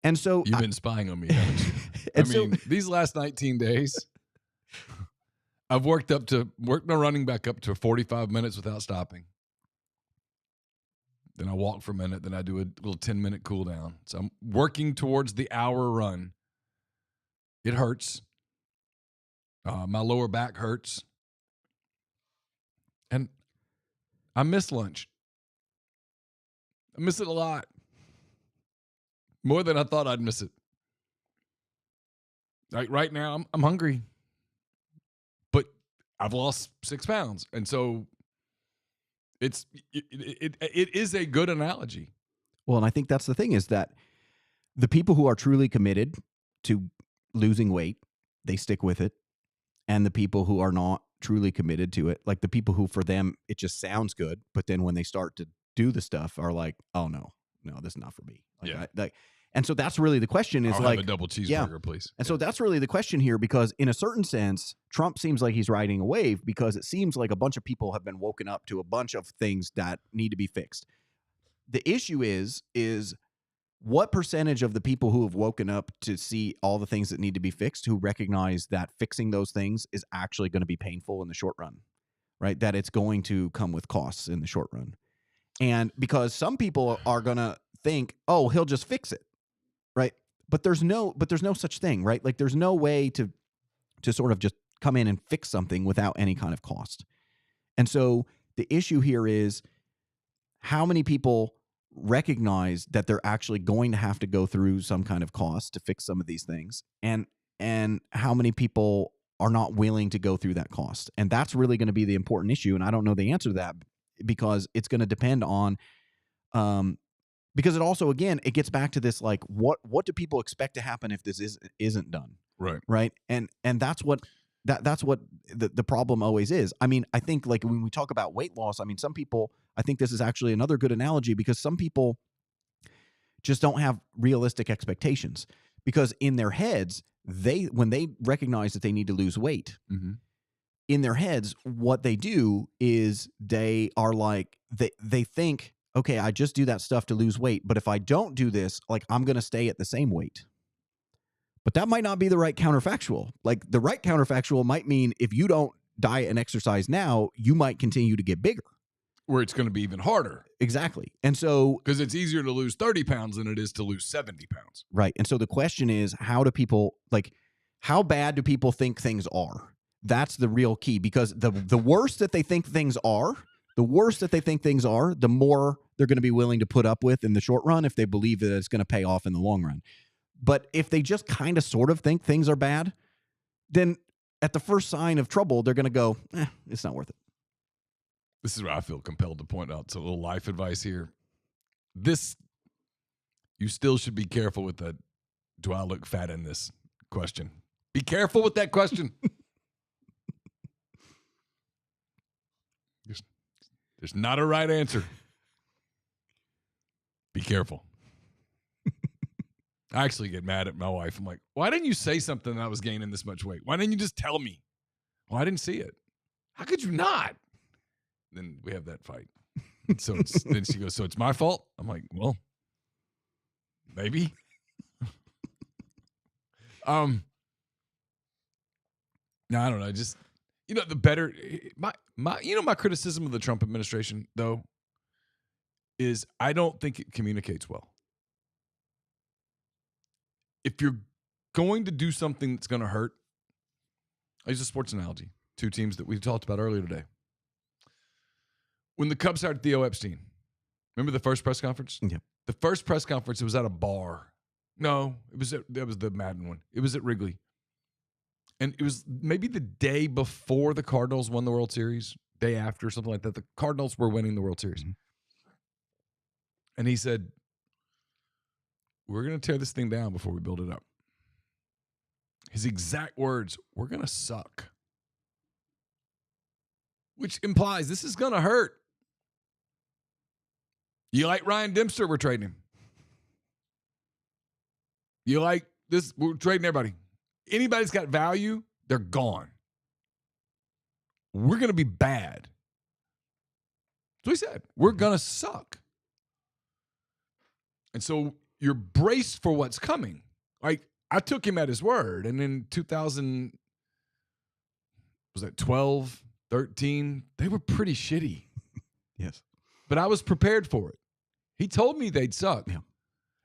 And so you've been spying on me, haven't you? These last 19 days, I've worked my running back up to 45 minutes without stopping. Then I walk for a minute. Then I do a little 10-minute cool down. So I'm working towards the hour run. It hurts. My lower back hurts. And I miss lunch. I miss it a lot. More than I thought I'd miss it. Like right now, I'm hungry. But I've lost 6 pounds. And so it is a good analogy. Well, and I think that's the thing is that the people who are truly committed to losing weight, they stick with it. And the people who are not truly committed to it, like the people who for them, it just sounds good. But then when they start to do the stuff are like, oh, no, this is not for me. Like, and so that's really the question is I'll like have a double cheeseburger, please. And so that's really the question here, because in a certain sense, Trump seems like he's riding a wave because it seems like a bunch of people have been woken up to a bunch of things that need to be fixed. The issue is what percentage of the people who have woken up to see all the things that need to be fixed, who recognize that fixing those things is actually going to be painful in the short run, right? That it's going to come with costs in the short run. And because some people are going to think, oh, he'll just fix it. Right. But there's no such thing, right? Like there's no way to sort of just come in and fix something without any kind of cost. And so the issue here is how many people recognize that they're actually going to have to go through some kind of cost to fix some of these things, and how many people are not willing to go through that cost. And that's really going to be the important issue. And I don't know the answer to that because it's going to depend on because it also, again, it gets back to this, like, what do people expect to happen if this isn't done? Right. And that's what the problem always is. I mean, I think like when we talk about weight loss, I mean, some people, I think this is actually another good analogy because some people just don't have realistic expectations because in their heads, when they recognize that they need to lose weight, in their heads, what they do is they are like, they think, okay, I just do that stuff to lose weight. But if I don't do this, like I'm going to stay at the same weight. But that might not be the right counterfactual. Like the right counterfactual might mean if you don't diet and exercise now, you might continue to get bigger. Where it's going to be even harder. Exactly. And so, because it's easier to lose 30 pounds than it is to lose 70 pounds. Right. And so the question is, how bad do people think things are? That's the real key, because the worse that they think things are, the more they're going to be willing to put up with in the short run if they believe that it's going to pay off in the long run. But if they just kind of sort of think things are bad, then at the first sign of trouble, they're going to go, it's not worth it. This is where I feel compelled to point out. So a little life advice here. You still should be careful with that. Do I look fat in this question? Be careful with that question. There's not a right answer. Be careful. I actually get mad at my wife. I'm like, why didn't you say something that I was gaining this much weight? Why didn't you just tell me? Well, I didn't see it. How could you not? Then we have that fight. So then she goes, so it's my fault? I'm like, well, maybe. No, I don't know. Just, the better, my criticism of the Trump administration, though, is I don't think it communicates well. If you're going to do something that's going to hurt, I use a sports analogy. 2 teams that we talked about earlier today. When the Cubs hired Theo Epstein, remember the first press conference? Yeah. The first press conference, it was at a bar. No, that was the Madden one. It was at Wrigley. And it was maybe the day before the Cardinals won the World Series, day after, something like that. The Cardinals were winning the World Series. Mm-hmm. And he said, we're going to tear this thing down before we build it up. His exact words, we're going to suck. Which implies this is going to hurt. You like Ryan Dempster, we're trading him. You like this, we're trading everybody. Anybody's got value, they're gone. We're going to be bad. That's what he said. We're going to suck. And so you're braced for what's coming. Like, I took him at his word. And in 2000, was that 12, 13? They were pretty shitty. Yes. But I was prepared for it. He told me they'd suck. Yeah.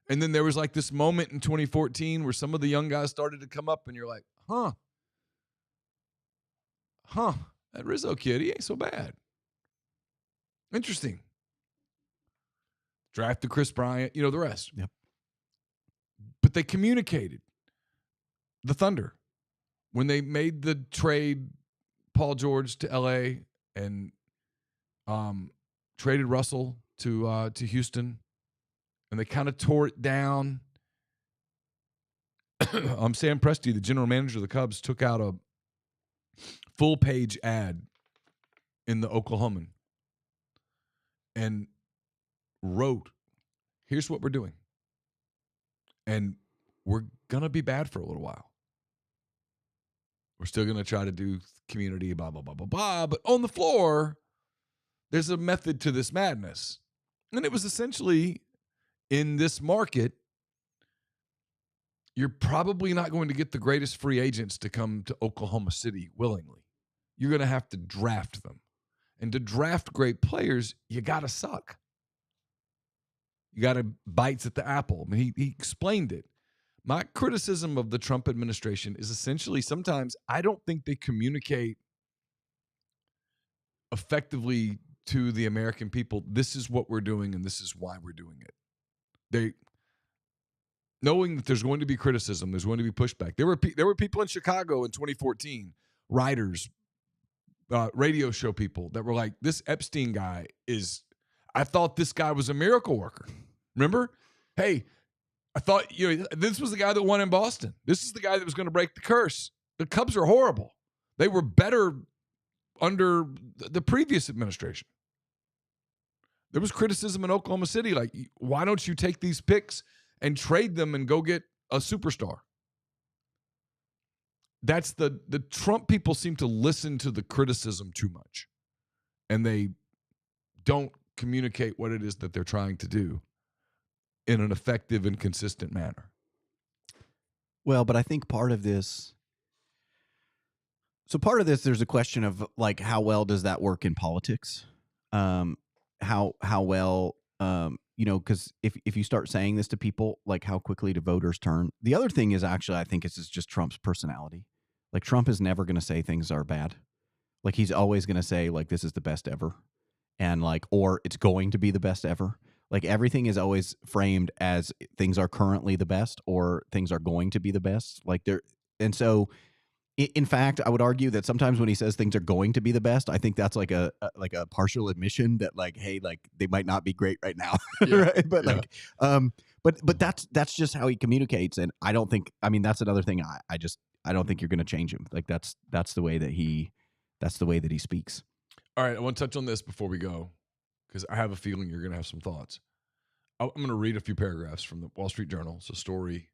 And then there was like this moment in 2014 where some of the young guys started to come up, and you're like, that Rizzo kid, he ain't so bad. Interesting. Drafted Chris Bryant, the rest. Yep. But they communicated. The Thunder, when they made the trade, Paul George to LA and traded Russell to Houston, and they kind of tore it down. Sam Presti, the general manager of the Cubs, took out a full-page ad in the Oklahoman and wrote, here's what we're doing. And we're going to be bad for a little while. We're still going to try to do community, blah, blah, blah, blah, blah. But on the floor, there's a method to this madness. And it was essentially, in this market, you're probably not going to get the greatest free agents to come to Oklahoma City willingly. You're going to have to draft them. And to draft great players, you got to suck. You got to bites at the apple. I mean, he explained it. My criticism of the Trump administration is essentially sometimes I don't think they communicate effectively to the American people. This is what we're doing and this is why we're doing it. Knowing that there's going to be criticism, there's going to be pushback. There were people in Chicago in 2014, writers, radio show people that were like, this Epstein guy I thought this guy was a miracle worker. Remember? Hey, I thought this was the guy that won in Boston. This is the guy that was going to break the curse. The Cubs are horrible. They were better under the previous administration. There was criticism in Oklahoma City, like, why don't you take these picks and trade them and go get a superstar? That's the Trump people seem to listen to the criticism too much, and they don't communicate what it is that they're trying to do in an effective and consistent manner. Well, but I think part of this, there's a question of like, how well does that work in politics? How well, because if you start saying this to people, like, how quickly do voters turn? The other thing is actually, I think it's just Trump's personality. Like, Trump is never going to say things are bad. Like, he's always going to say, like, this is the best ever. And like, or it's going to be the best ever. Like, everything is always framed as things are currently the best or things are going to be the best. And so in fact, I would argue that sometimes when he says things are going to be the best, I think that's like a partial admission that, like, hey, like, they might not be great right now. Yeah. Right? But but that's just how he communicates. And I don't think, that's another thing. I don't think you're going to change him. Like, that's the way that he speaks. All right, I want to touch on this before we go, because I have a feeling you're going to have some thoughts. I'm going to read a few paragraphs from the Wall Street Journal. It's a story.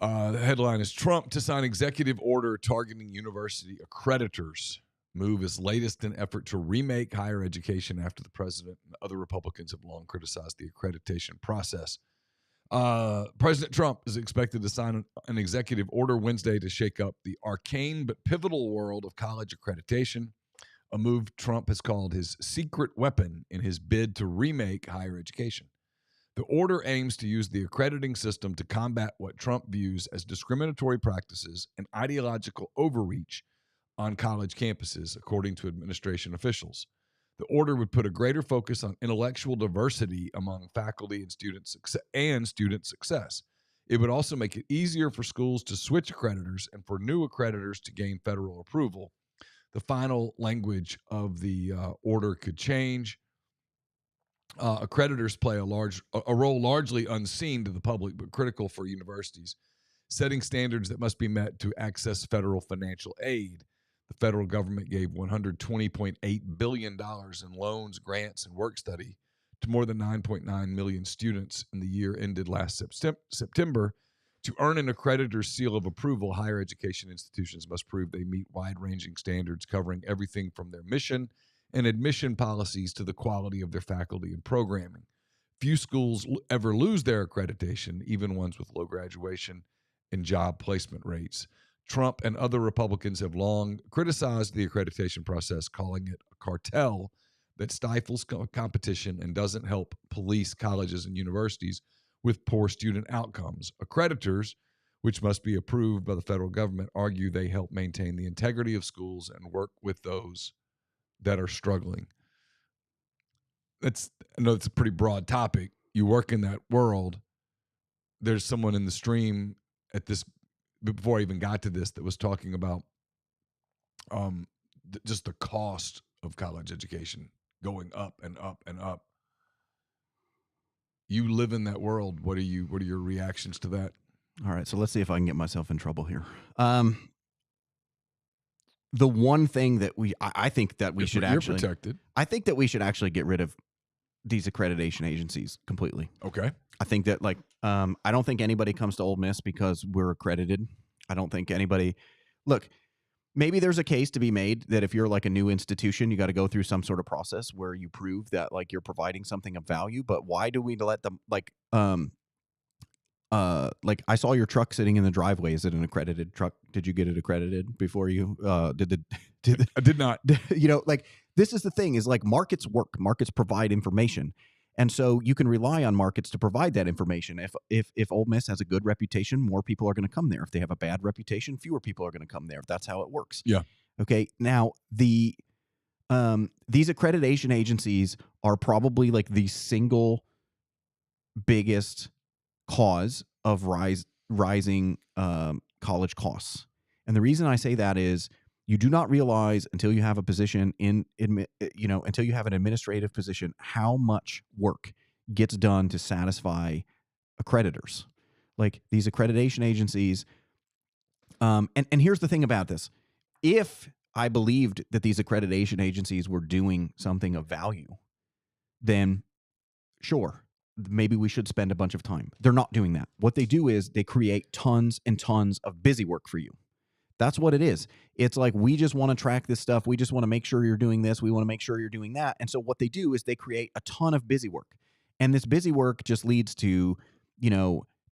The headline is, Trump to sign executive order targeting university accreditors. Move is latest in effort to remake higher education after the president and other Republicans have long criticized the accreditation process. President Trump is expected to sign an executive order Wednesday to shake up the arcane but pivotal world of college accreditation, a move Trump has called his secret weapon in his bid to remake higher education. The order aims to use the accrediting system to combat what Trump views as discriminatory practices and ideological overreach on college campuses, according to administration officials. The order would put a greater focus on intellectual diversity among faculty and student success. It would also make it easier for schools to switch accreditors and for new accreditors to gain federal approval. The final language of the order could change. Accreditors play a role largely unseen to the public, but critical for universities, setting standards that must be met to access federal financial aid. The federal government gave $120.8 billion in loans, grants, and work study to more than 9.9 million students in the year ended last September. To earn an accreditor's seal of approval, higher education institutions must prove they meet wide-ranging standards covering everything from their mission and admission policies to the quality of their faculty and programming. Few schools ever lose their accreditation, even ones with low graduation and job placement rates. Trump and other Republicans have long criticized the accreditation process, calling it a cartel that stifles competition and doesn't help police colleges and universities with poor student outcomes. Accreditors, which must be approved by the federal government, argue they help maintain the integrity of schools and work with those that are struggling. I know it's a pretty broad topic. You work in that world. There's someone in the stream at this, before I even got to this, that was talking about just the cost of college education going up and up and up. You live in that world. What are your reactions to that? All right, so let's see if I can get myself in trouble here. The one thing that I think that we should actually, you're protected. I think that we should actually get rid of these accreditation agencies completely. Okay. I think that I don't think anybody comes to Ole Miss because we're accredited. I don't think anybody, look, maybe there's a case to be made that if you're like a new institution, you got to go through some sort of process where you prove that like you're providing something of value. But why do we let them like I saw your truck sitting in the driveway. Is it an accredited truck? Did you get it accredited before you I did not. Like this is the thing is like markets work. Markets provide information. And so you can rely on markets to provide that information. If Ole Miss has a good reputation, more people are going to come there. If they have a bad reputation, fewer people are going to come there. That's how it works. Yeah. Okay. Now these accreditation agencies are probably like the single biggest cause of rising college costs. And the reason I say that is you do not realize until you have a position until you have an administrative position, how much work gets done to satisfy accreditors. Like these accreditation agencies. And here's the thing about this. If I believed that these accreditation agencies were doing something of value, then sure, maybe we should spend a bunch of time. They're not doing that. What they do is they create tons and tons of busy work for you. That's what it is. It's like, we just want to track this stuff. We just want to make sure you're doing this. We want to make sure you're doing that. And so what they do is they create a ton of busy work. And this busy work just leads to,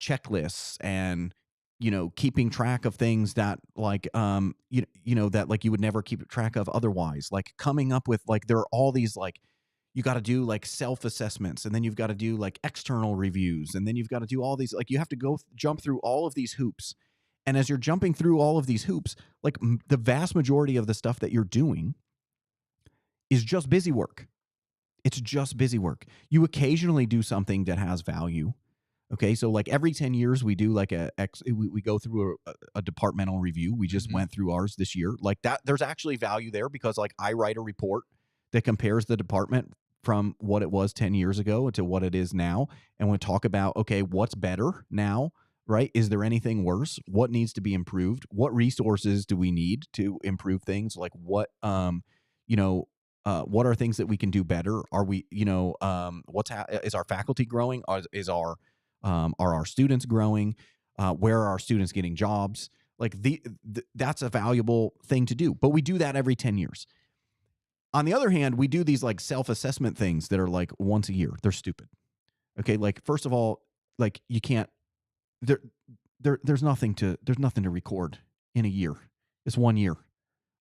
checklists and, keeping track of things that like, that like you would never keep track of otherwise. Like coming up with like, there are all these like, you got to do like self-assessments, and then you've got to do like external reviews, and then you've got to do all these, like you have to jump through all of these hoops. And as you're jumping through all of these hoops, like the vast majority of the stuff that you're doing is just busy work. It's just busy work. You occasionally do something that has value. Okay. So like every 10 years we do like we go through a departmental review. We just went through ours this year. Like that, there's actually value there because like I write a report that compares the department from what it was 10 years ago to what it is now. And we talk about, okay, what's better now, right? Is there anything worse? What needs to be improved? What resources do we need to improve things? Like what are things that we can do better? Are we, is our faculty growing? Are our students growing? Where are our students getting jobs? Like that's a valuable thing to do, but we do that every 10 years. On the other hand, we do these like self-assessment things that are like once a year. They're stupid. Okay. Like first of all, like you can't, there's nothing to record in a year. It's 1 year.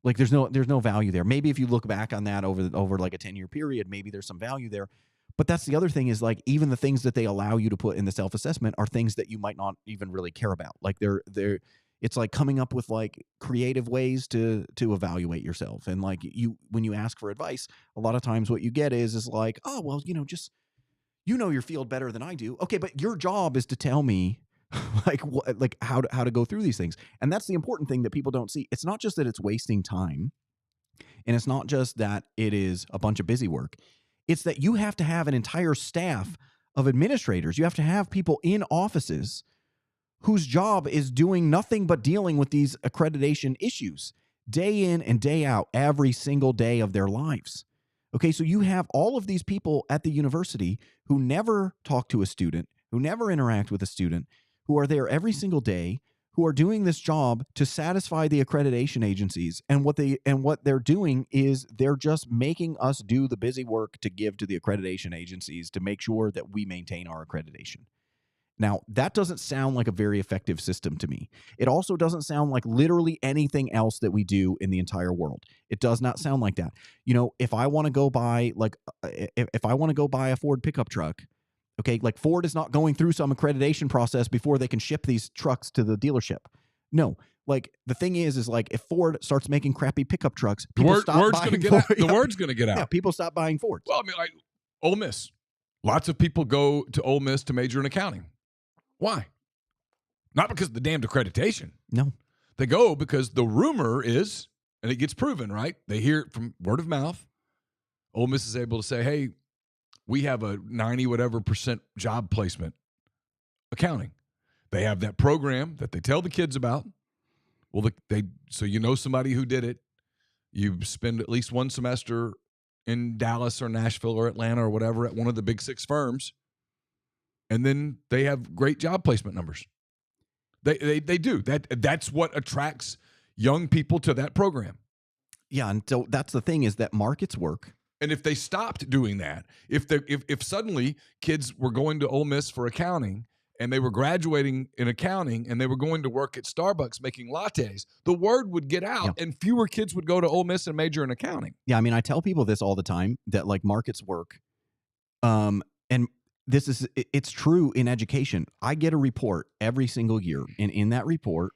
Like there's no value there. Maybe if you look back on that over like a 10-year period, maybe there's some value there. But that's the other thing is like even the things that they allow you to put in the self-assessment are things that you might not even really care about. Like it's like coming up with like creative ways to evaluate yourself. And like when you ask for advice, a lot of times what you get is like, oh, well, just, your field better than I do. Okay. But your job is to tell me like how to go through these things. And that's the important thing that people don't see. It's not just that it's wasting time, and it's not just that it is a bunch of busy work. It's that you have to have an entire staff of administrators. You have to have people in offices whose job is doing nothing but dealing with these accreditation issues day in and day out, every single day of their lives. Okay, so you have all of these people at the university who never talk to a student, who never interact with a student, who are there every single day, who are doing this job to satisfy the accreditation agencies. And what they're doing is they're just making us do the busy work to give to the accreditation agencies to make sure that we maintain our accreditation. Now, that doesn't sound like a very effective system to me. It also doesn't sound like literally anything else that we do in the entire world. It does not sound like that. If I want to go buy if I want to go buy a Ford pickup truck, okay, like Ford is not going through some accreditation process before they can ship these trucks to the dealership. No. Like the thing is like if Ford starts making crappy pickup trucks, people stop word's buying going to get out. The word's going to get out. Yeah, people stop buying Fords. Well, I mean, like Ole Miss. Lots of people go to Ole Miss to major in accounting. Why? Not because of the damned accreditation. No. They go because the rumor is, and it gets proven, right? They hear it from word of mouth. Ole Miss is able to say, hey, we have a 90% job placement accounting. They have that program that they tell the kids about. Well, so somebody who did it. You spend at least one semester in Dallas or Nashville or Atlanta or whatever at one of the big 6 firms. And then they have great job placement numbers. They do. That's what attracts young people to that program. Yeah, and so that's the thing is that markets work. And if they stopped doing that, if suddenly kids were going to Ole Miss for accounting and they were graduating in accounting and they were going to work at Starbucks making lattes, the word would get out and fewer kids would go to Ole Miss and major in accounting. Yeah, I mean, I tell people this all the time that like markets work. And it's true in education. I get a report every single year, and in that report,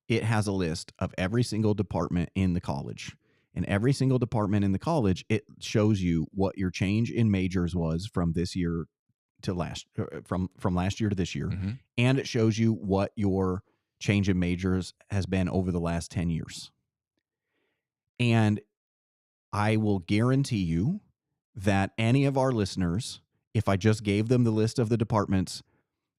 it has a list of every single department in the college. And every single department in the college, it shows you what your change in majors was from this year to from last year to this year. Mm-hmm. And it shows you what your change in majors has been over the last 10 years. And I will guarantee you that any of our listeners, if I just gave them the list of the departments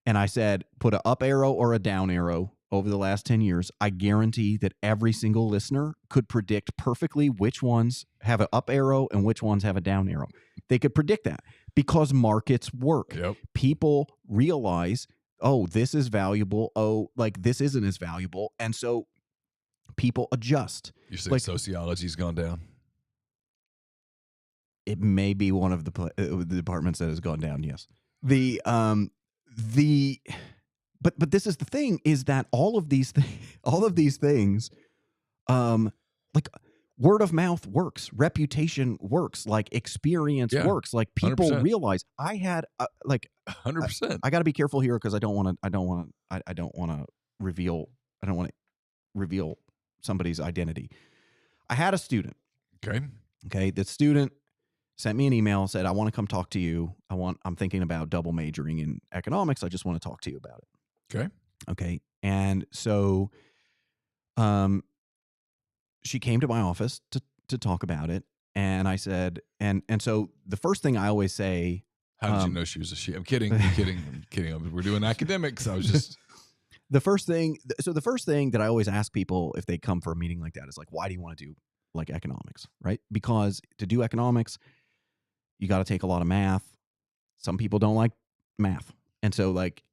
and I said, put an up arrow or a down arrow over the last 10 years, I guarantee that every single listener could predict perfectly which ones have an up arrow and which ones have a down arrow. They could predict that because markets work. Yep. People realize, oh, this is valuable. Oh, like this isn't as valuable. And so people adjust. You say sociology's gone down? It may be one of the departments that has gone down. Yes. But this is the thing is that all of these things, like word of mouth works, reputation works, like experience works, like people 100%. realize I had 100%. I got to be careful here because I don't want to reveal somebody's identity. I had a student. Okay. The student sent me an email, said, I want to come talk to you. I'm thinking about double majoring in economics. I just want to talk to you about it. Okay. And so she came to my office to talk about it. And I said, and so the first thing I always say, how did you know she was a she? I'm kidding. We're doing academics. I was just the first thing that I always ask people if they come for a meeting like that is like, why do you want to do like economics? Right? Because to do economics, you got to take a lot of math. Some people don't like math. And so like,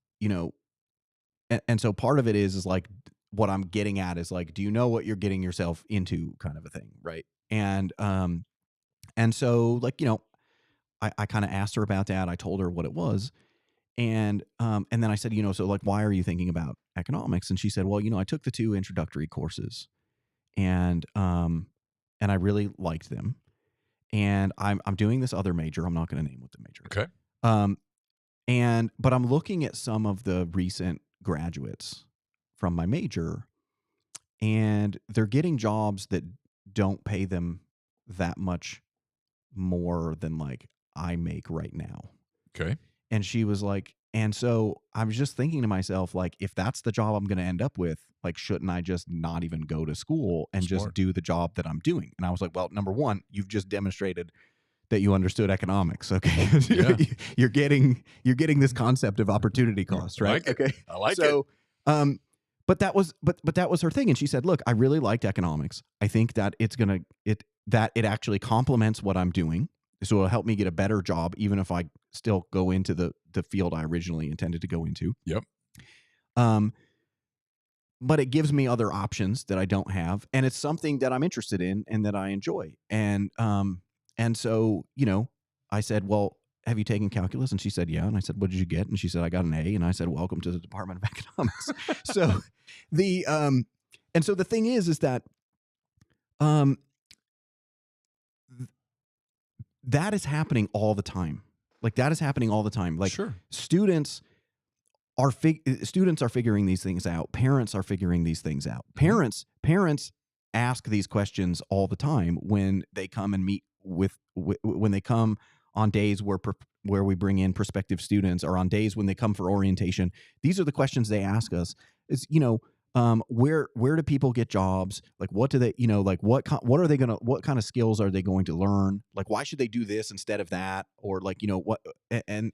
and so part of it is like what I'm getting at is like, do you know what you're getting yourself into kind of a thing. Right. And so like, I kind of asked her about that. I told her what it was. And then I said, so like, why are you thinking about economics? And she said, well, I took the 2 introductory courses and I really liked them. And I'm doing this other major. I'm not going to name what the major is. Okay. But I'm looking at some of the recent graduates from my major, and they're getting jobs that don't pay them that much more than like I make right now. Okay. And she was like, and so I was just thinking to myself, like, if that's the job I'm going to end up with, like, shouldn't I just not even go to school and just do the job that I'm doing? And I was like, well, number one, you've just demonstrated that you understood economics. Okay. Yeah. you're getting this concept of opportunity cost, right? I like it. So, but that was her thing. And she said, look, I really liked economics. I think that it actually complements what I'm doing. So it'll help me get a better job, even if I still go into the field I originally intended to go into. Yep. But it gives me other options that I don't have. And it's something that I'm interested in and that I enjoy. And so, I said, well, have you taken calculus? And she said, yeah. And I said, what did you get? And she said, I got an A. And I said, welcome to the Department of Economics. So and so the thing is that, that is happening all the time. Like that is happening all the time. Like Sure. students are figuring these things out. Parents are figuring these things out. Parents ask these questions all the time when they come and meet when they come on days where we bring in prospective students, or on days when they come for orientation. These are the questions they ask us. Is, where do people get jobs? Like, what do they, like what kind of skills are they going to learn? Like, why should they do this instead of that? Or like, what, and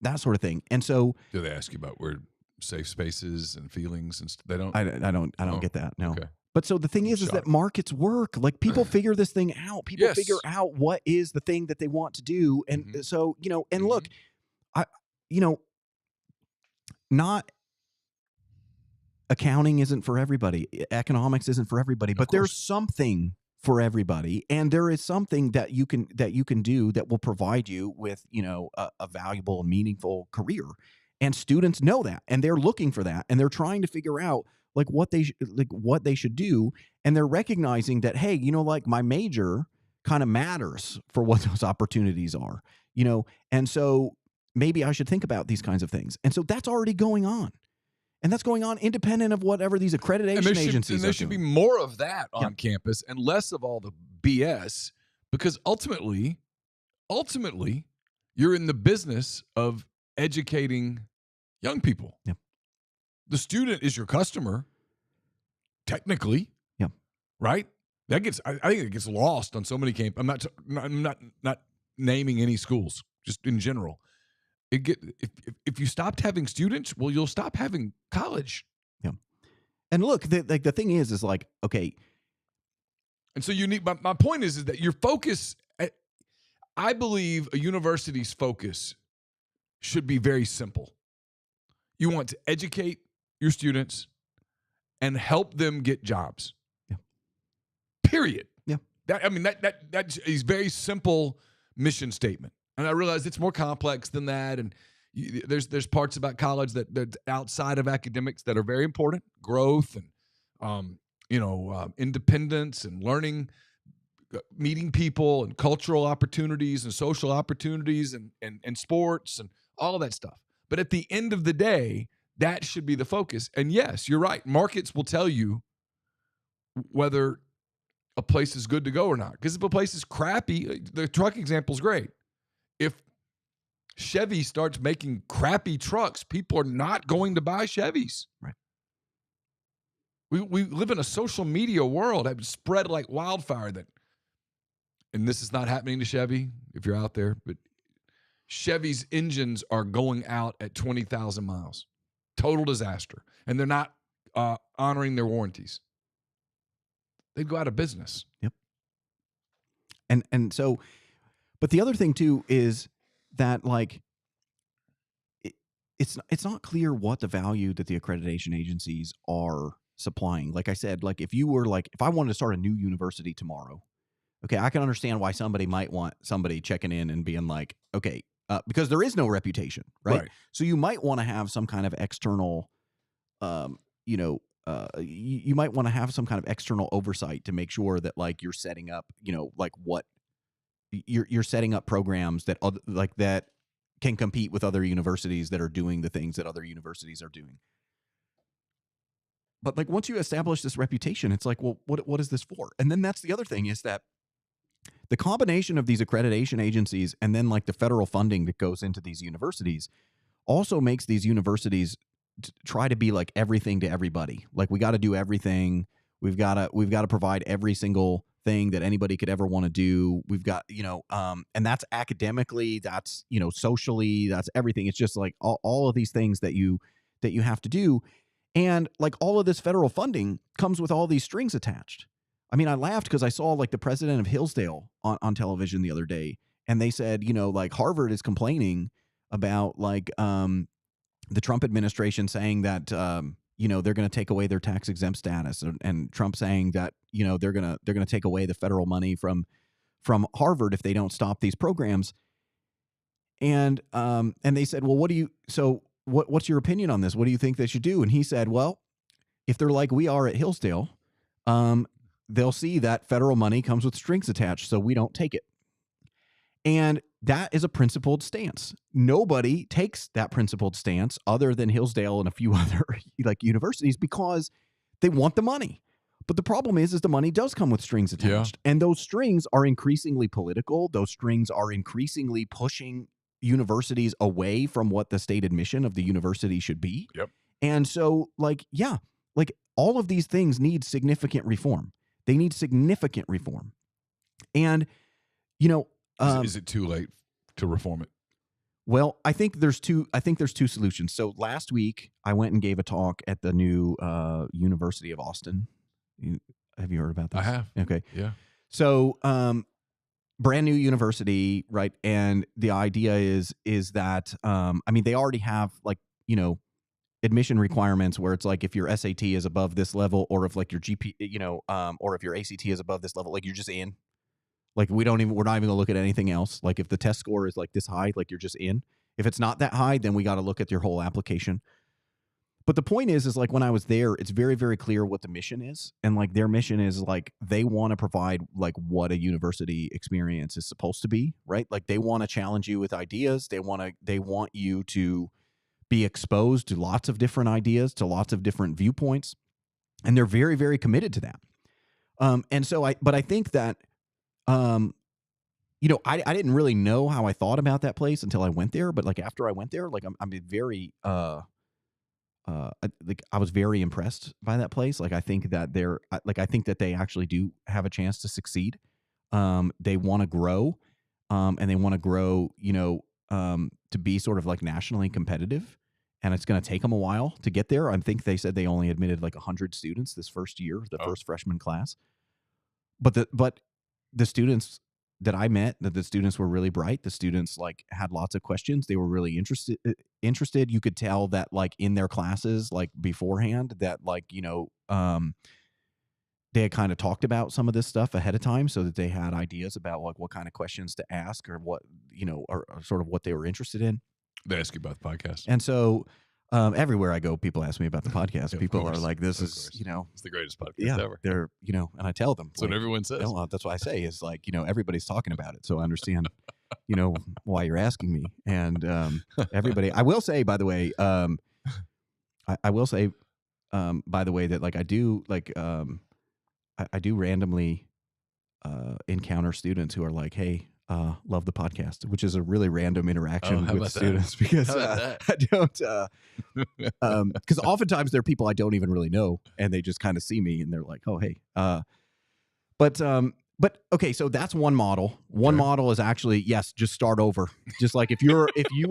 that sort of thing. And so, do they ask you about where safe spaces and feelings and they don't? I don't get that. No. Okay. But so the thing is that markets work. Like people figure this thing out. People figure out what is the thing that they want to do. And so, and look, not accounting isn't for everybody. Economics isn't for everybody, but there's something for everybody. And there is something that you can do that will provide you with, a valuable and meaningful career. And students know that, and they're looking for that, and they're trying to figure out like what they should do. And they're recognizing that, hey, like my major kind of matters for what those opportunities are, and so maybe I should think about these kinds of things. And so that's already going on. And that's going on independent of whatever these accreditation agencies are doing. There should be more of that on campus and less of all the BS, because ultimately, you're in the business of educating young people. Yep. The student is your customer, technically. Yep. Right? I think it gets lost on so many campuses. I'm not naming any schools, just in general. If you stopped having students, well, you'll stop having college. Yeah. And look, the thing is like, okay. And so you need, my point is that your focus, I believe a university's focus should be very simple. You want to educate your students and help them get jobs. Yeah. Period. Yeah. That's a very simple mission statement. And I realize it's more complex than that. And there's parts about college that outside of academics that are very important. Growth and, independence and learning, meeting people and cultural opportunities and social opportunities and sports and all of that stuff. But at the end of the day, that should be the focus. And yes, you're right. Markets will tell you whether a place is good to go or not. Because if a place is crappy, the truck example is great. If Chevy starts making crappy trucks, people are not going to buy Chevys. Right. We live in a social media world that spread like wildfire. And this is not happening to Chevy, if you're out there, but Chevy's engines are going out at 20,000 miles. Total disaster. And they're not honoring their warranties. They'd go out of business. Yep. And so, but the other thing too is that like it's not clear what the value that the accreditation agencies are supplying. Like I said, like if I wanted to start a new university tomorrow, okay, I can understand why somebody might want somebody checking in and being like, okay, because there is no reputation, right? So you might want to have some kind of external, you might want to have some kind of external oversight to make sure that like you're setting up, like what you're setting up programs that that can compete with other universities that are doing the things that other universities are doing. But like once you establish this reputation, it's like, well, what is this for? And then that's the other thing is that the combination of these accreditation agencies and then like the federal funding that goes into these universities also makes these universities try to be like everything to everybody. Like we got to do everything. We've got to provide every single thing that anybody could ever want to do. We've got, and that's academically, that's, socially, that's everything. It's just like all of these things that you have to do. And like all of this federal funding comes with all these strings attached. I mean, I laughed because I saw like the president of Hillsdale on television the other day, and they said, like Harvard is complaining about like the Trump administration saying that they're going to take away their tax exempt status, and Trump saying that they're going to take away the federal money from Harvard if they don't stop these programs. And they said, well, what's your opinion on this? What do you think they should do? And he said, well, if they're like we are at Hillsdale, they'll see that federal money comes with strings attached, so we don't take it. And that is a principled stance. Nobody takes that principled stance other than Hillsdale and a few other like universities because they want the money. But the problem is the money does come with strings attached. And those strings are increasingly political. Those strings are increasingly pushing universities away from what the state admission of the university should be. Yep. And so, like all of these things need significant reform. They need significant reform. And, is it too late to reform it? Well, I think there's two solutions. So last week I went and gave a talk at the new University of Austin. Have you heard about this? I have. Okay. Yeah. So brand new university, right? And the idea is that they already have admission requirements where it's like if your SAT is above this level, or if like your GP, or if your ACT is above this level, like you're just in. Like we're not even gonna look at anything else. Like if the test score is like this high, like you're just in. If it's not that high, then we got to look at your whole application. But the point is like when I was there, it's very, very clear what the mission is. And like their mission is like they want to provide like what a university experience is supposed to be, right? Like they want to challenge you with ideas. They want you to be exposed to lots of different ideas, to lots of different viewpoints. And they're very, very committed to that. I think that I didn't really know how I thought about that place until I went there. But like after I went there, like I'm very I was very impressed by that place. Like I think that they actually do have a chance to succeed. They want to grow, and they want to grow, to be sort of like nationally competitive. And it's going to take them a while to get there. I think they said they only admitted like 100 students this first year, the first freshman class. But the students that I met, that the students were really bright. The students like had lots of questions. They were really interested. You could tell that like in their classes, like beforehand, that like, they had kind of talked about some of this stuff ahead of time so that they had ideas about like what kind of questions to ask or what, or sort of what they were interested in. They ask you about the podcast. And so everywhere I go, people ask me about the podcast. Yeah, people are like, this is, it's the greatest podcast ever. They're, and I tell them. That's what everyone says. That's what I say is like, everybody's talking about it. So I understand, why you're asking me. And everybody, I will say, by the way, that like I do like, I do randomly encounter students who are like, hey, love the podcast, which is a really random interaction with students because I don't, because oftentimes there are people I don't even really know and they just kind of see me and they're like, oh, hey, but okay, so that's one model. One model is actually, yes, just start over. Just like if you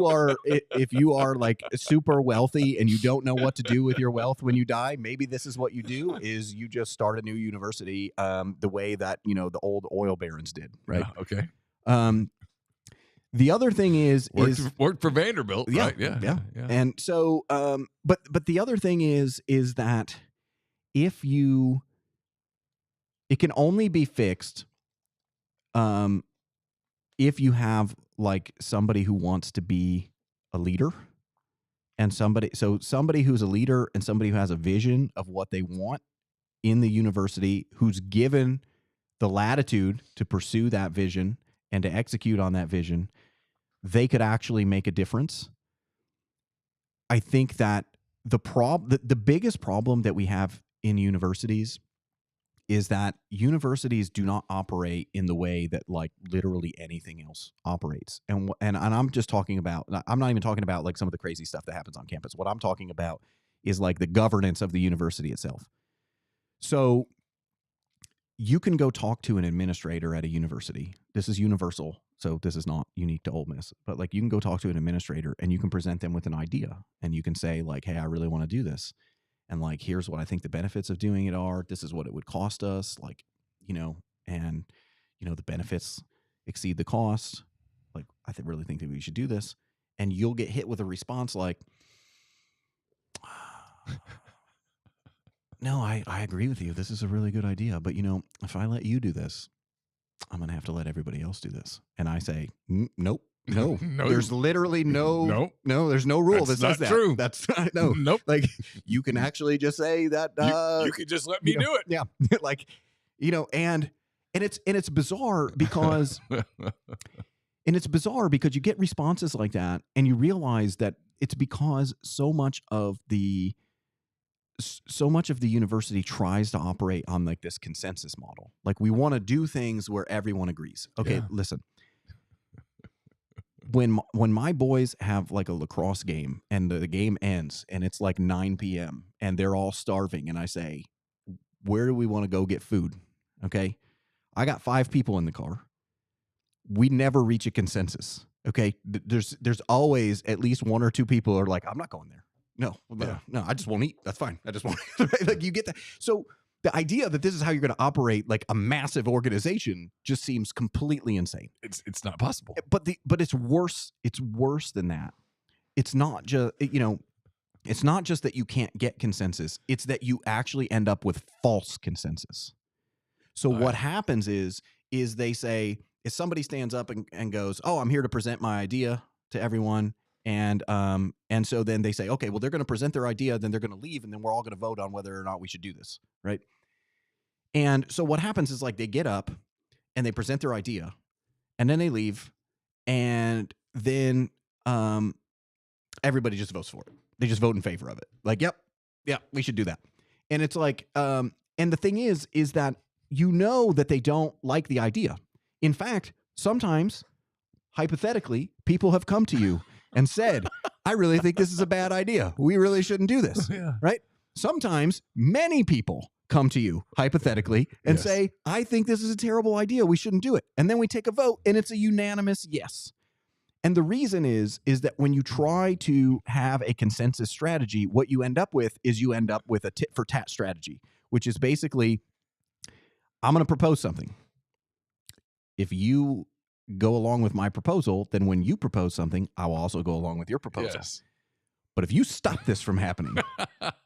are like super wealthy and you don't know what to do with your wealth when you die, maybe this is what you do is you just start a new university, the way that, the old oil barons did. Right. Yeah, okay. The other thing is worked for Vanderbilt, right? Yeah. And so, but the other thing is that it can only be fixed, if you have like somebody who wants to be a leader and somebody who's a leader and somebody who has a vision of what they want in the university, who's given the latitude to pursue that vision and to execute on that vision, they could actually make a difference. I think that the biggest problem that we have in universities is that universities do not operate in the way that like literally anything else operates. And I'm just talking about, I'm not even talking about like some of the crazy stuff that happens on campus. What I'm talking about is like the governance of the university itself. So you can go talk to an administrator at a university. This is universal. So this is not unique to Ole Miss, but like you can go talk to an administrator and you can present them with an idea and you can say like, hey, I really want to do this. And like, here's what I think the benefits of doing it are. This is what it would cost us. Like, and the benefits exceed the cost. Like, I really think that we should do this. And you'll get hit with a response like, no, I agree with you. This is a really good idea. But, if I let you do this, I'm going to have to let everybody else do this. And I say, nope, No, No. there's literally Nope. there's no rule that That's says not that. true. That's no. Nope. Like you can actually just say that You could just let me you know, do it. Yeah. Like, and it's bizarre because you get responses like that and you realize that it's because so much of the university tries to operate on like this consensus model. Like we want to do things where everyone agrees. Okay, Yeah. listen. When my boys have like a lacrosse game and the game ends and it's like 9 p.m. and they're all starving and I say, where do we want to go get food? Okay. I got 5 people in the car. We never reach a consensus. Okay. There's always at least 1 or 2 people are like, I'm not going there. No, I just won't eat. That's fine. I just won't. Like you get that. So the idea that this is how you're going to operate like a massive organization just seems completely insane. It's not possible. But it's worse. It's worse than that. It's not just, it's not just that you can't get consensus. It's that you actually end up with false consensus. So what happens is they say, if somebody stands up and goes, oh, I'm here to present my idea to everyone. And so then they say, okay, well, they're going to present their idea, then they're going to leave, and then we're all going to vote on whether or not we should do this, right? And so what happens is like they get up and they present their idea, and then they leave, and then everybody just votes for it. They just vote in favor of it. Like, yep, we should do that. And it's like, and the thing is that that they don't like the idea. In fact, sometimes, hypothetically, people have come to you and said, I really think this is a bad idea. We really shouldn't do this, right? Sometimes many people come to you, hypothetically, and say, I think this is a terrible idea. We shouldn't do it. And then we take a vote, and it's a unanimous yes. And the reason is that when you try to have a consensus strategy, what you end up with is a tit-for-tat strategy, which is basically, I'm going to propose something. If you go along with my proposal, then when you propose something, I will also go along with your proposal. Yes. But if you stop this from happening,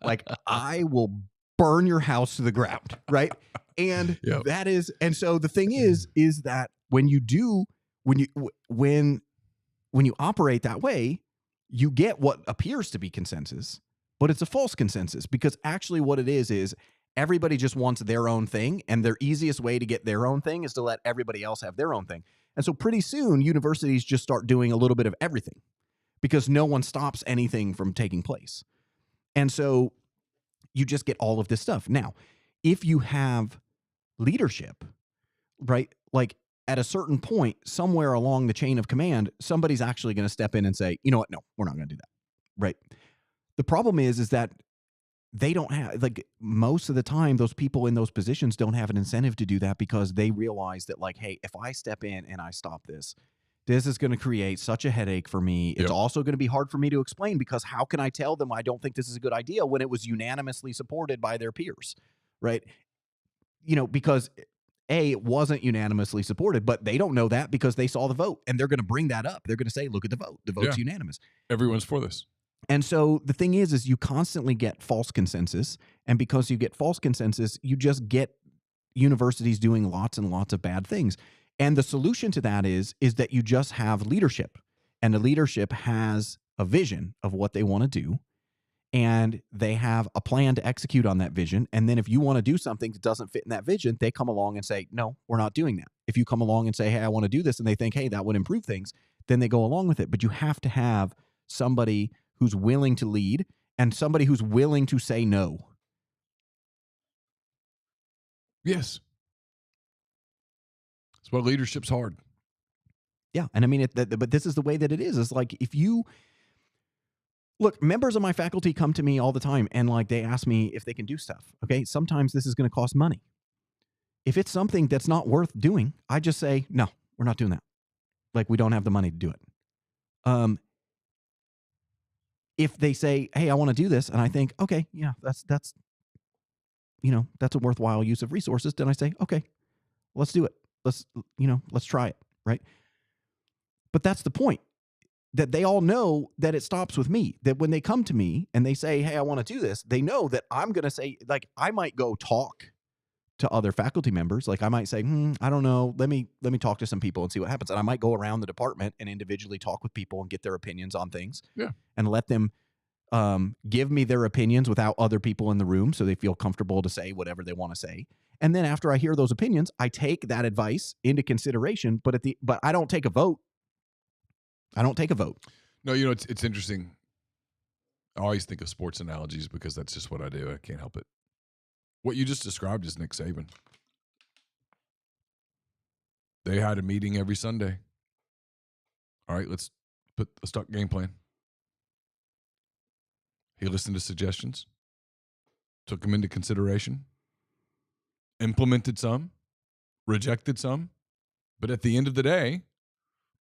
like I will burn your house to the ground, right? And that is, and so the thing is that when you operate that way, you get what appears to be consensus, but it's a false consensus because actually what it is everybody just wants their own thing, and their easiest way to get their own thing is to let everybody else have their own thing. And so pretty soon, universities just start doing a little bit of everything because no one stops anything from taking place. And so you just get all of this stuff. Now, if you have leadership, right, like at a certain point, somewhere along the chain of command, somebody's actually going to step in and say, you know what, no, we're not going to do that, right? The problem is that they don't have, like, most of the time, those people in those positions don't have an incentive to do that because they realize that, like, hey, if I step in and I stop this is going to create such a headache for me. It's also going to be hard for me to explain because how can I tell them I don't think this is a good idea when it was unanimously supported by their peers, right? Because it wasn't unanimously supported, but they don't know that because they saw the vote and they're going to bring that up. They're going to say, look at the vote. The vote's unanimous. Everyone's for this. And so the thing is you constantly get false consensus. And because you get false consensus, you just get universities doing lots and lots of bad things. And the solution to that is that you just have leadership. And the leadership has a vision of what they want to do. And they have a plan to execute on that vision. And then if you want to do something that doesn't fit in that vision, they come along and say, no, we're not doing that. If you come along and say, hey, I want to do this, and they think, hey, that would improve things, then they go along with it. But you have to have somebody who's willing to lead and somebody who's willing to say no. Yes. That's why leadership's hard. Yeah. And I mean, but this is the way that it is. It's like if you look, members of my faculty come to me all the time and like they ask me if they can do stuff. Okay. Sometimes this is going to cost money. If it's something that's not worth doing, I just say, no, we're not doing that. Like we don't have the money to do it. If they say, hey, I want to do this, and I think, okay, yeah, that's a worthwhile use of resources, then I say, okay, let's do it. Let's try it, right? But that's the point, that they all know that it stops with me, that when they come to me and they say, hey, I want to do this, they know that I'm going to say, like, I might go talk to other faculty members. Like I might say, I don't know. Let me talk to some people and see what happens. And I might go around the department and individually talk with people and get their opinions on things. Yeah. And let them give me their opinions without other people in the room, so they feel comfortable to say whatever they want to say. And then after I hear those opinions, I take that advice into consideration. But I don't take a vote. I don't take a vote. No, it's interesting. I always think of sports analogies because that's just what I do. I can't help it. What you just described is Nick Saban. They had a meeting every Sunday. All right, let's talk game plan. He listened to suggestions, took them into consideration, implemented some, rejected some. But at the end of the day,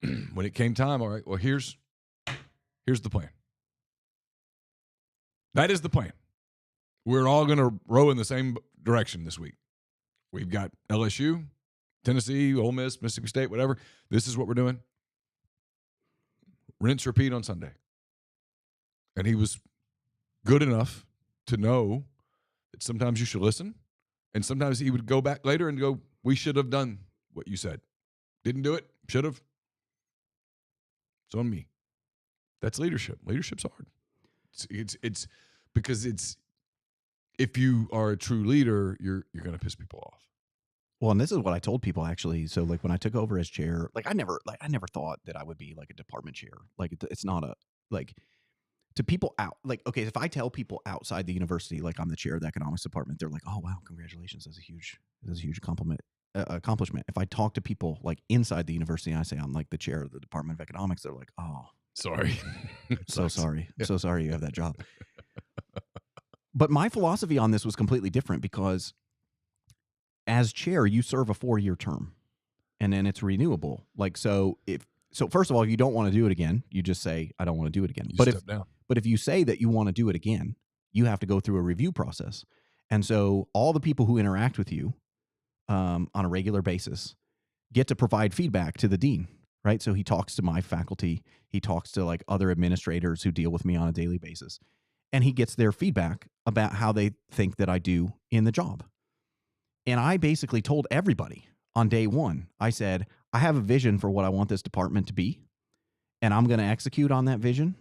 when it came time, all right, well, here's the plan. That is the plan. We're all going to row in the same direction this week. We've got LSU, Tennessee, Ole Miss, Mississippi State, whatever. This is what we're doing. Rinse, repeat on Sunday. And he was good enough to know that sometimes you should listen, and sometimes he would go back later and go, we should have done what you said. Didn't do it, should have. It's on me. That's leadership. Leadership's hard. It's because if you are a true leader, you're going to piss people off. Well, and this is what I told people actually. So like when I took over as chair, I never thought that I would be like a department chair. Like it's not a, like, to people out, like, okay, if I tell people outside the university, like I'm the chair of the economics department, they're like, oh wow, congratulations. That's a huge accomplishment. If I talk to people like inside the university and I say I'm like the chair of the Department of Economics, they're like, oh, sorry. So sorry. Yeah. So sorry you have that job. But my philosophy on this was completely different because as chair, you serve a 4-year term and then it's renewable. Like, so first of all, if you don't want to do it again, you just say, I don't want to do it again. But if you say that you want to do it again, you have to go through a review process. And so all the people who interact with you on a regular basis get to provide feedback to the dean, right? So he talks to my faculty. He talks to like other administrators who deal with me on a daily basis. And he gets their feedback about how they think that I do in the job. And I basically told everybody on day one, I said, I have a vision for what I want this department to be, and I'm going to execute on that vision.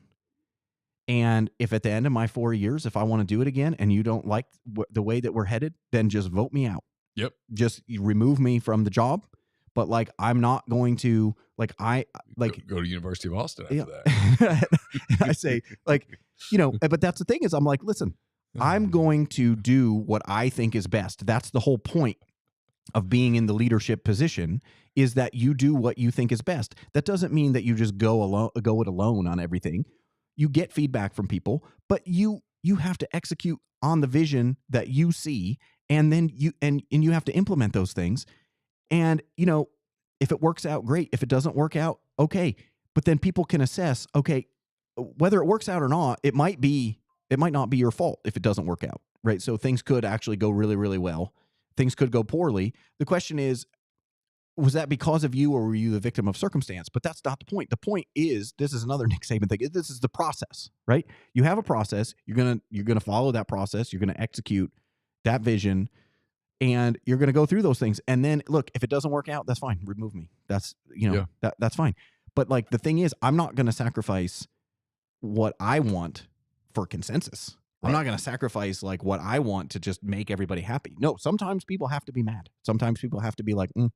And if at the end of my 4 years, if I want to do it again and you don't like the way that we're headed, then just vote me out. Yep. Just remove me from the job. But like, I'm not going to go to University of Austin after that. I say like, but that's the thing is I'm like, listen, I'm going to do what I think is best. That's the whole point of being in the leadership position, is that you do what you think is best. That doesn't mean that you just go it alone on everything. You get feedback from people, but you have to execute on the vision that you see, and then you have to implement those things. And if it works out, great. If it doesn't work out, okay. But then people can assess, okay, whether it works out or not, it might not be your fault if it doesn't work out, right? So things could actually go really, really well. Things could go poorly. The question is, was that because of you or were you the victim of circumstance? But that's not the point. The point is, this is another Nick Saban thing. This is the process, right? You have a process. You're gonna follow that process. You're gonna execute that vision, and you're gonna go through those things. And then, look, if it doesn't work out, that's fine. Remove me. That's that's fine. But like the thing is, I'm not gonna sacrifice what I want for consensus. I'm not going to sacrifice like what I want to just make everybody happy. No, sometimes people have to be mad. Sometimes people have to be like, don't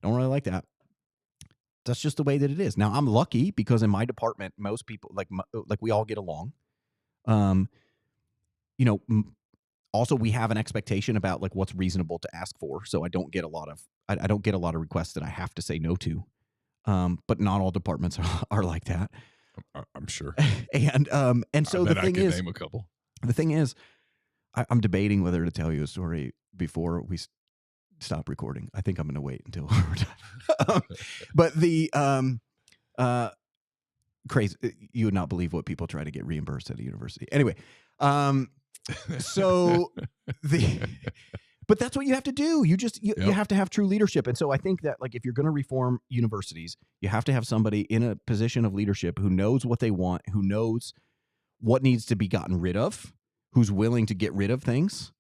really like that. That's just the way that it is. Now, I'm lucky because in my department, most people like we all get along. Also we have an expectation about like what's reasonable to ask for. So I don't get a lot of requests that I have to say no to. But not all departments are like that. I'm sure. And so the thing is, name a couple. The thing is, I'm debating whether to tell you a story before we stop recording. I think I'm going to wait until we're done. But the crazy, you would not believe what people try to get reimbursed at a university. Anyway, but that's what you have to do. You have to have true leadership. And so I think that like if you're going to reform universities, you have to have somebody in a position of leadership who knows what they want, who knows what needs to be gotten rid of, who's willing to get rid of things,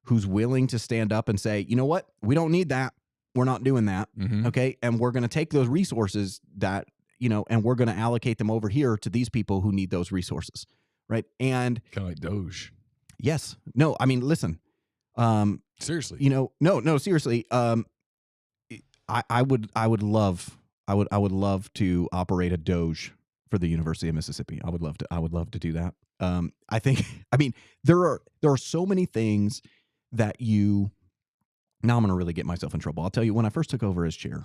who's willing to stand up and say, you know what, we don't need that. We're not doing that. Mhm. Okay. And we're going to take those resources that, and we're going to allocate them over here to these people who need those resources. Right. And Kind of like Doge. yes, no, I mean, listen, Seriously. no, seriously. I would love to operate a Doge for the University of Mississippi. I would love to do that. I mean, there are so many things that now I'm going to really get myself in trouble. I'll tell you, when I first took over as chair,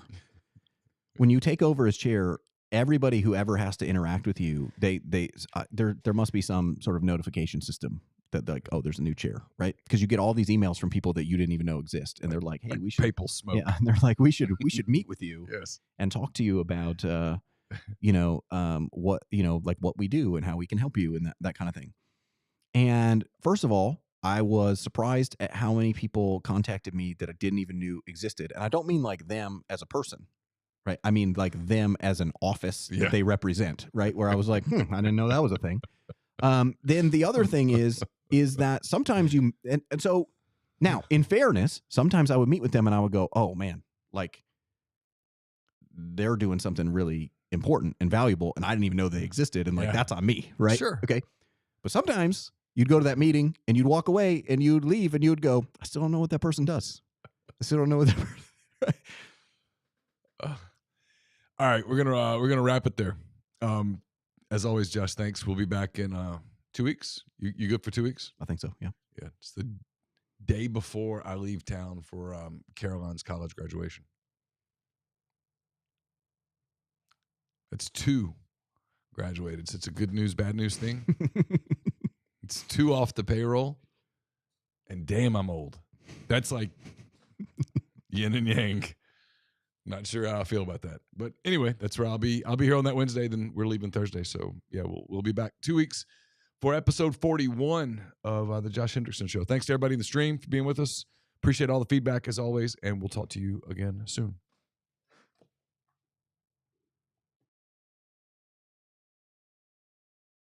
when you take over as chair, everybody who ever has to interact with you, there must be some sort of notification system that like, oh, there's a new chair, right? Because you get all these emails from people that you didn't even know exist, and they're like, hey, we should papal smoke. Yeah, and they're like, we should meet with you, Yes. and talk to you about what like what we do and how we can help you and that kind of thing. And first of all, I was surprised at how many people contacted me that I didn't even know existed. And I don't mean like them as a person, right? I mean like them as an office that they represent, right? Where I was like, I didn't know that was a thing. Then the other thing is that sometimes and so now, in fairness, sometimes I would meet with them and I would go, oh man, like they're doing something really important and valuable and I didn't even know they existed, and like that's on me, right? Sure. Okay. But sometimes you'd go to that meeting and you'd walk away and you'd leave and you would go, I still don't know what that person does. I still don't know what that person All right, we're gonna wrap it there. As always, Josh, thanks. We'll be back in 2 weeks. You good for 2 weeks? I think so. Yeah. Yeah. It's the day before I leave town for Caroline's college graduation. That's 2 graduated. So it's a good news, bad news thing. It's 2 off the payroll, and damn, I'm old. That's like yin and yang. Not sure how I feel about that, but anyway, that's where I'll be. I'll be here on that Wednesday. Then we're leaving Thursday, so yeah, we'll be back 2 weeks for episode 41 of the Josh Hendrickson Show. Thanks to everybody in the stream for being with us. Appreciate all the feedback as always, and we'll talk to you again soon.